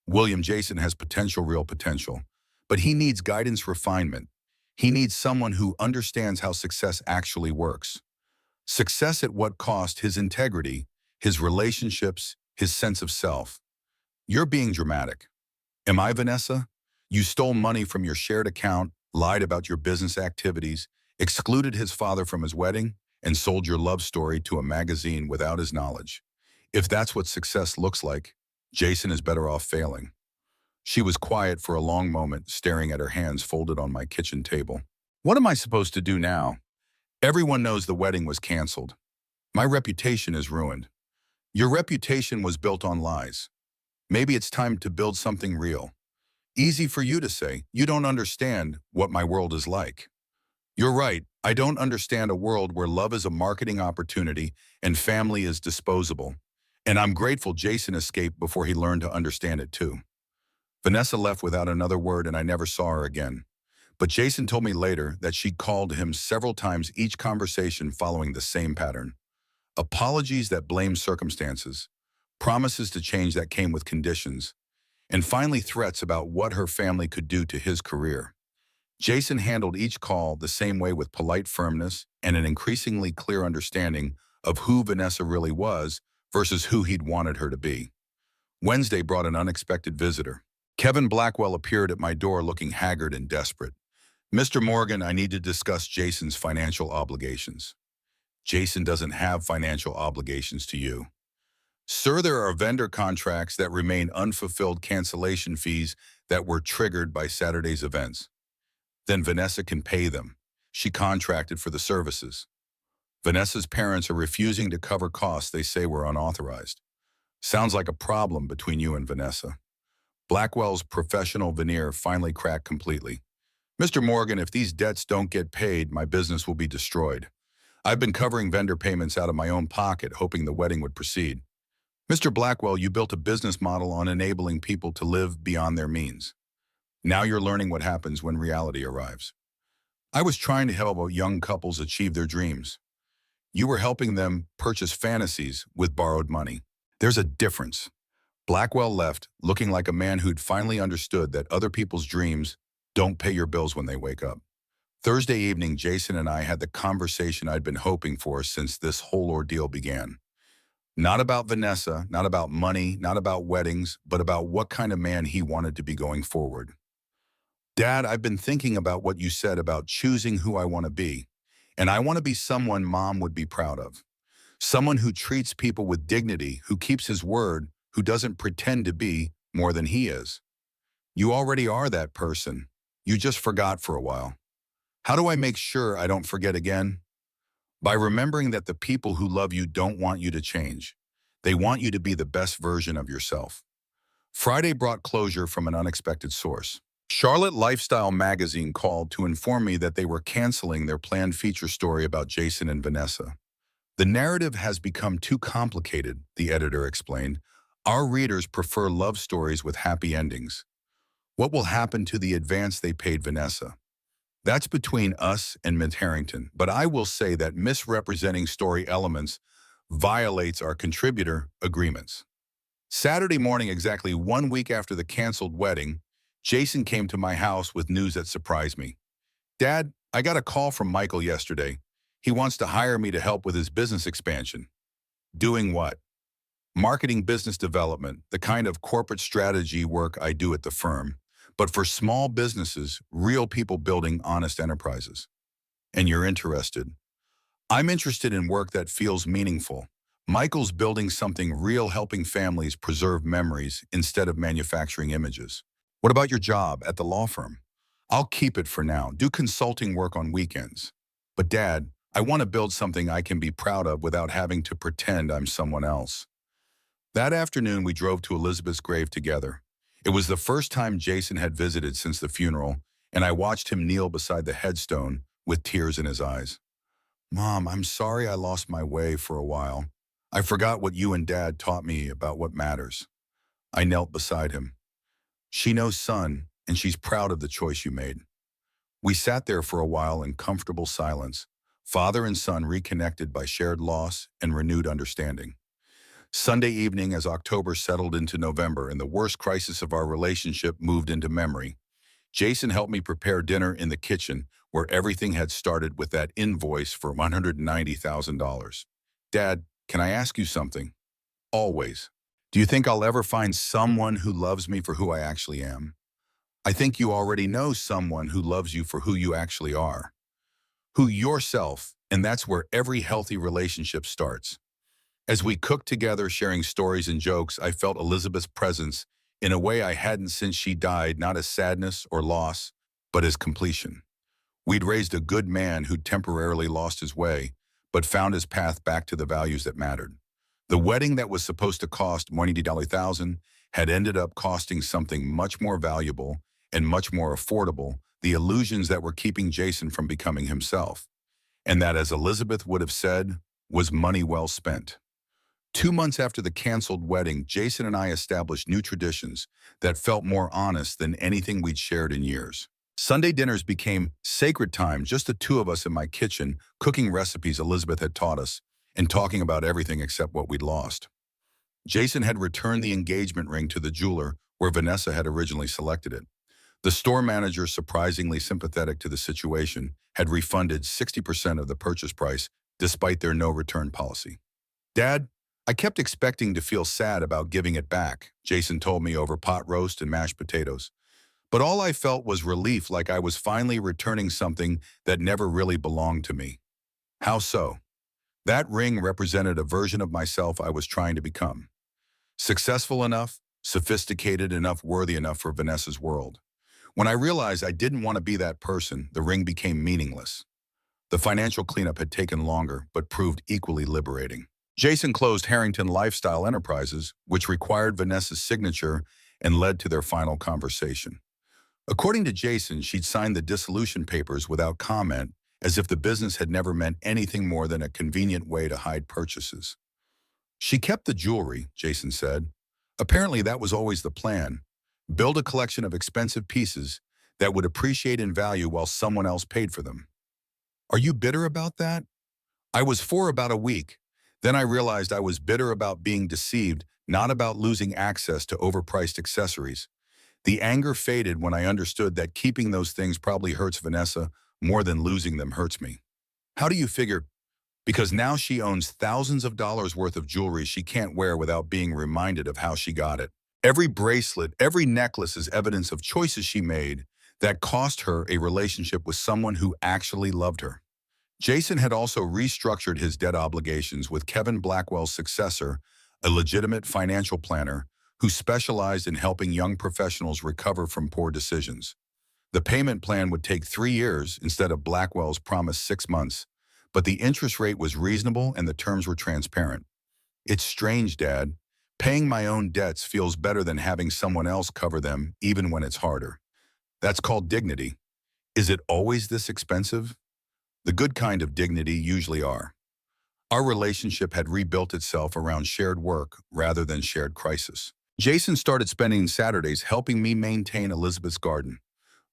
William, Jason has potential, real potential, but he needs guidance, refinement. He needs someone who understands how success actually works. Success at what cost? His integrity, his relationships, his sense of self. You're being dramatic. Am I, Vanessa? You stole money from your shared account, lied about your business activities, excluded his father from his wedding, and sold your love story to a magazine without his knowledge. If that's what success looks like, Jason is better off failing. She was quiet for a long moment, staring at her hands folded on my kitchen table. What am I supposed to do now? Everyone knows the wedding was canceled. My reputation is ruined. Your reputation was built on lies. Maybe it's time to build something real. Easy for you to say. You don't understand what my world is like. You're right. I don't understand a world where love is a marketing opportunity and family is disposable. And I'm grateful Jason escaped before he learned to understand it too. Vanessa left without another word and I never saw her again. But Jason told me later that she'd called him several times, each conversation following the same pattern. Apologies that blamed circumstances, promises to change that came with conditions, and finally threats about what her family could do to his career. Jason handled each call the same way, with polite firmness and an increasingly clear understanding of who Vanessa really was versus who he'd wanted her to be. Wednesday brought an unexpected visitor. Kevin Blackwell appeared at my door looking haggard and desperate. "Mr. Morgan, I need to discuss Jason's financial obligations." "Jason doesn't have financial obligations to you." "Sir, there are vendor contracts that remain unfulfilled, cancellation fees that were triggered by Saturday's events." "Then Vanessa can pay them. She contracted for the services." "Vanessa's parents are refusing to cover costs they say were unauthorized." "Sounds like a problem between you and Vanessa." Blackwell's professional veneer finally cracked completely. "Mr. Morgan, if these debts don't get paid, my business will be destroyed. I've been covering vendor payments out of my own pocket, hoping the wedding would proceed." "Mr. Blackwell, you built a business model on enabling people to live beyond their means. Now you're learning what happens when reality arrives." "I was trying to help young couples achieve their dreams. You were helping them purchase fantasies with borrowed money. There's a difference." Blackwell left, looking like a man who'd finally understood that other people's dreams don't pay your bills when they wake up. Thursday evening, Jason and I had the conversation I'd been hoping for since this whole ordeal began. Not about Vanessa, not about money, not about weddings, but about what kind of man he wanted to be going forward. "Dad, I've been thinking about what you said about choosing who I want to be, and I want to be someone Mom would be proud of. Someone who treats people with dignity, who keeps his word, who doesn't pretend to be more than he is." "You already are that person. You just forgot for a while." "How do I make sure I don't forget again?" "By remembering that the people who love you don't want you to change. They want you to be the best version of yourself." Friday brought closure from an unexpected source. Charlotte Lifestyle magazine called to inform me that they were canceling their planned feature story about Jason and Vanessa. "The narrative has become too complicated," the editor explained. "Our readers prefer love stories with happy endings. What will happen to the advance they paid Vanessa? That's between us and Ms. Harrington, but I will say that misrepresenting story elements violates our contributor agreements." Saturday morning, exactly 1 week after the canceled wedding, Jason came to my house with news that surprised me. "Dad, I got a call from Michael yesterday. He wants to hire me to help with his business expansion." "Doing what?" "Marketing, business development, the kind of corporate strategy work I do at the firm, but for small businesses, real people building honest enterprises." "And you're interested?" "I'm interested in work that feels meaningful. Michael's building something real, helping families preserve memories instead of manufacturing images." "What about your job at the law firm?" "I'll keep it for now, do consulting work on weekends." "But Dad, I want to build something I can be proud of without having to pretend I'm someone else." That afternoon, we drove to Elizabeth's grave together. It was the first time Jason had visited since the funeral, and I watched him kneel beside the headstone with tears in his eyes. "Mom, I'm sorry I lost my way for a while. I forgot what you and Dad taught me about what matters." I knelt beside him. "She knows, son, and she's proud of the choice you made." We sat there for a while in comfortable silence, father and son reconnected by shared loss and renewed understanding. Sunday evening, as October settled into November and the worst crisis of our relationship moved into memory, Jason helped me prepare dinner in the kitchen where everything had started with that invoice for $190,000. "Dad, can I ask you something?" "Always." "Do you think I'll ever find someone who loves me for who I actually am?" "I think you already know someone who loves you for who you actually are. Who yourself, and that's where every healthy relationship starts." As we cooked together, sharing stories and jokes, I felt Elizabeth's presence in a way I hadn't since she died, not as sadness or loss, but as completion. We'd raised a good man who'd temporarily lost his way, but found his path back to the values that mattered. The wedding that was supposed to cost $190,000 had ended up costing something much more valuable and much more affordable the illusions that were keeping Jason from becoming himself, and that, as Elizabeth would have said, was money well spent. 2 months after the canceled wedding, Jason and I established new traditions that felt more honest than anything we'd shared in years. Sunday dinners became sacred time, just the two of us in my kitchen, cooking recipes Elizabeth had taught us and talking about everything except what we'd lost. Jason had returned the engagement ring to the jeweler where Vanessa had originally selected it. The store manager, surprisingly sympathetic to the situation, had refunded 60% of the purchase price despite their no-return policy. "Dad, I kept expecting to feel sad about giving it back," Jason told me over pot roast and mashed potatoes. "But all I felt was relief, like I was finally returning something that never really belonged to me." How so? That ring represented a version of myself I was trying to become. Successful enough, sophisticated enough, worthy enough for Vanessa's world. When I realized I didn't want to be that person, the ring became meaningless. The financial cleanup had taken longer, but proved equally liberating. Jason closed Harrington Lifestyle Enterprises, which required Vanessa's signature and led to their final conversation. According to Jason, she'd signed the dissolution papers without comment, as if the business had never meant anything more than a convenient way to hide purchases. "She kept the jewelry," Jason said. "Apparently that was always the plan. Build a collection of expensive pieces that would appreciate in value while someone else paid for them." "Are you bitter about that?" "I was for about a week. Then I realized I was bitter about being deceived, not about losing access to overpriced accessories. The anger faded when I understood that keeping those things probably hurts Vanessa more than losing them hurts me." "How do you figure?" "Because now she owns thousands of dollars worth of jewelry she can't wear without being reminded of how she got it. Every bracelet, every necklace is evidence of choices she made that cost her a relationship with someone who actually loved her." Jason had also restructured his debt obligations with Kevin Blackwell's successor, a legitimate financial planner who specialized in helping young professionals recover from poor decisions. The payment plan would take 3 years instead of Blackwell's promised 6 months, but the interest rate was reasonable and the terms were transparent. "It's strange, Dad. Paying my own debts feels better than having someone else cover them, even when it's harder." "That's called dignity." "Is it always this expensive?" "The good kind of dignity usually are." Our relationship had rebuilt itself around shared work rather than shared crisis. Jason started spending Saturdays helping me maintain Elizabeth's garden,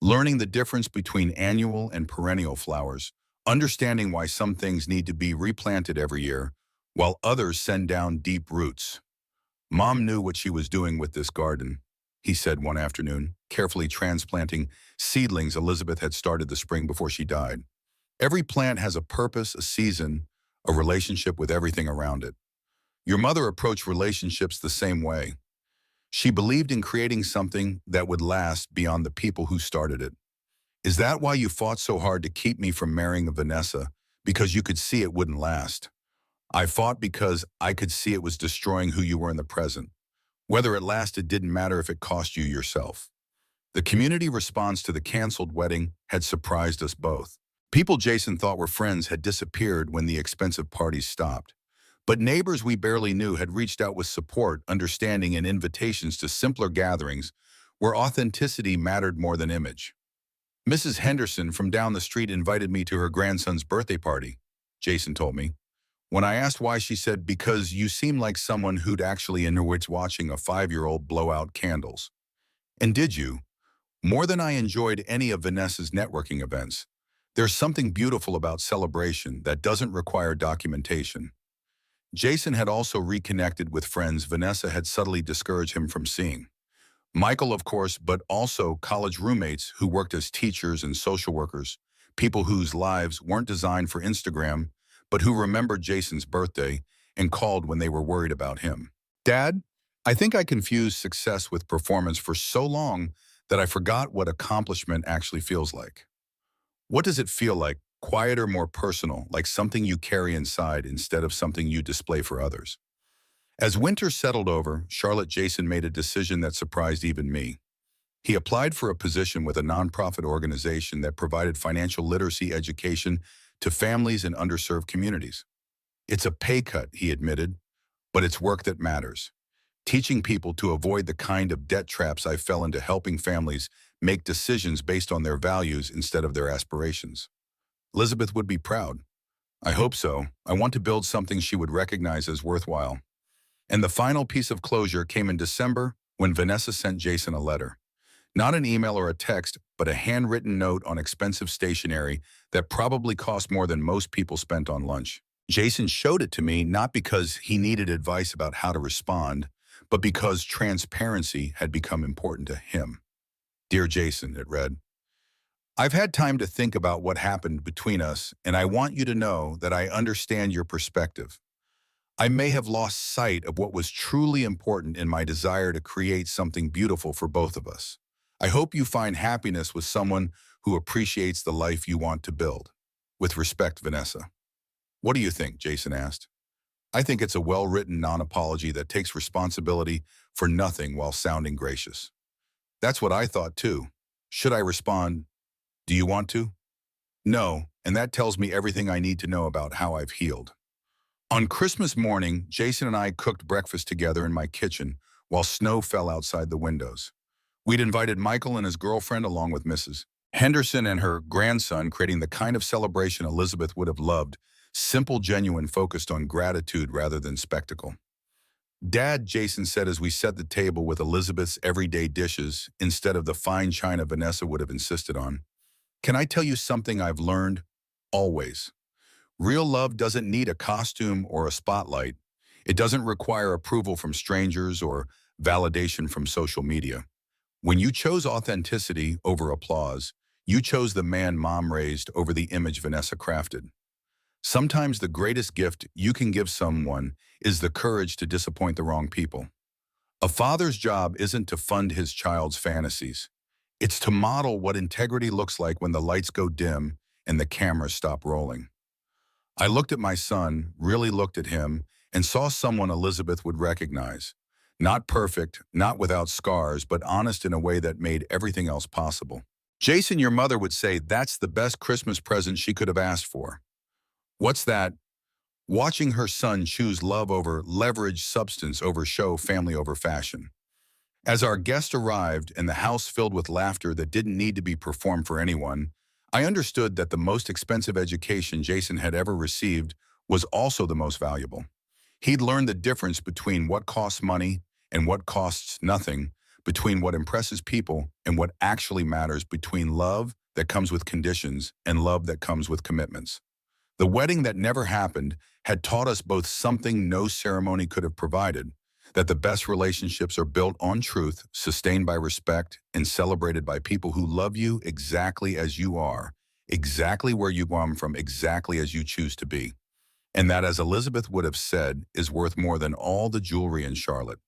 learning the difference between annual and perennial flowers, understanding why some things need to be replanted every year, while others send down deep roots. "Mom knew what she was doing with this garden," he said one afternoon, carefully transplanting seedlings Elizabeth had started the spring before she died. "Every plant has a purpose, a season, a relationship with everything around it. Your mother approached relationships the same way. She believed in creating something that would last beyond the people who started it. Is that why you fought so hard to keep me from marrying Vanessa? Because you could see it wouldn't last." "I fought because I could see it was destroying who you were in the present. Whether it lasted didn't matter if it cost you yourself." The community response to the canceled wedding had surprised us both. People Jason thought were friends had disappeared when the expensive parties stopped. But neighbors we barely knew had reached out with support, understanding, and invitations to simpler gatherings where authenticity mattered more than image. "Mrs. Henderson from down the street invited me to her grandson's birthday party," Jason told me. When I asked why, she said, "Because you seem like someone who'd actually enjoy watching a 5-year-old blow out candles." And did you? More than I enjoyed any of Vanessa's networking events. There's something beautiful about celebration that doesn't require documentation. Jason had also reconnected with friends Vanessa had subtly discouraged him from seeing. Michael, of course, but also college roommates who worked as teachers and social workers, people whose lives weren't designed for Instagram, but who remembered Jason's birthday and called when they were worried about him. "Dad, I think I confused success with performance for so long that I forgot what accomplishment actually feels like." "What does it feel like? Quieter, more personal, like something you carry inside instead of something you display for others?" As winter settled over, Charlotte, Jason made a decision that surprised even me. He applied for a position with a nonprofit organization that provided financial literacy education to families in underserved communities. "It's a pay cut," he admitted, "but it's work that matters. Teaching people to avoid the kind of debt traps I fell into, helping families make decisions based on their values instead of their aspirations. Elizabeth would be proud. I hope so. I want to build something she would recognize as worthwhile. And the final piece of closure came in December when Vanessa sent Jason a letter. Not an email or a text, but a handwritten note on expensive stationery that probably cost more than most people spent on lunch. Jason showed it to me not because he needed advice about how to respond, but because transparency had become important to him. Dear Jason, it read, I've had time to think about what happened between us, and I want you to know that I understand your perspective. I may have lost sight of what was truly important in my desire to create something beautiful for both of us. I hope you find happiness with someone who appreciates the life you want to build. With respect, Vanessa. What do you think? Jason asked. I think it's a well-written non-apology that takes responsibility for nothing while sounding gracious. That's what I thought too. Should I respond, do you want to? No, and that tells me everything I need to know about how I've healed. On Christmas morning, Jason and I cooked breakfast together in my kitchen while snow fell outside the windows. We'd invited Michael and his girlfriend along with Mrs. Henderson and her grandson, creating the kind of celebration Elizabeth would have loved, simple, genuine, focused on gratitude rather than spectacle. Dad, Jason said as we set the table with Elizabeth's everyday dishes instead of the fine china Vanessa would have insisted on, can I tell you something I've learned? Always. Real love doesn't need a costume or a spotlight. It doesn't require approval from strangers or validation from social media. When you chose authenticity over applause, you chose the man Mom raised over the image Vanessa crafted. Sometimes the greatest gift you can give someone is the courage to disappoint the wrong people. A father's job isn't to fund his child's fantasies. It's to model what integrity looks like when the lights go dim and the cameras stop rolling. I looked at my son, really looked at him, and saw someone Elizabeth would recognize. Not perfect, not without scars, but honest in a way that made everything else possible. Jason, your mother would say that's the best Christmas present she could have asked for. What's that? Watching her son choose love over leverage, substance over show, family over fashion. As our guest arrived and the house filled with laughter that didn't need to be performed for anyone, I understood that the most expensive education Jason had ever received was also the most valuable. He'd learned the difference between what costs money and what costs nothing, between what impresses people and what actually matters, between love that comes with conditions and love that comes with commitments. The wedding that never happened had taught us both something no ceremony could have provided, that the best relationships are built on truth, sustained by respect, and celebrated by people who love you exactly as you are, exactly where you come from, exactly as you choose to be. And that, as Elizabeth would have said, is worth more than all the jewelry in Charlotte.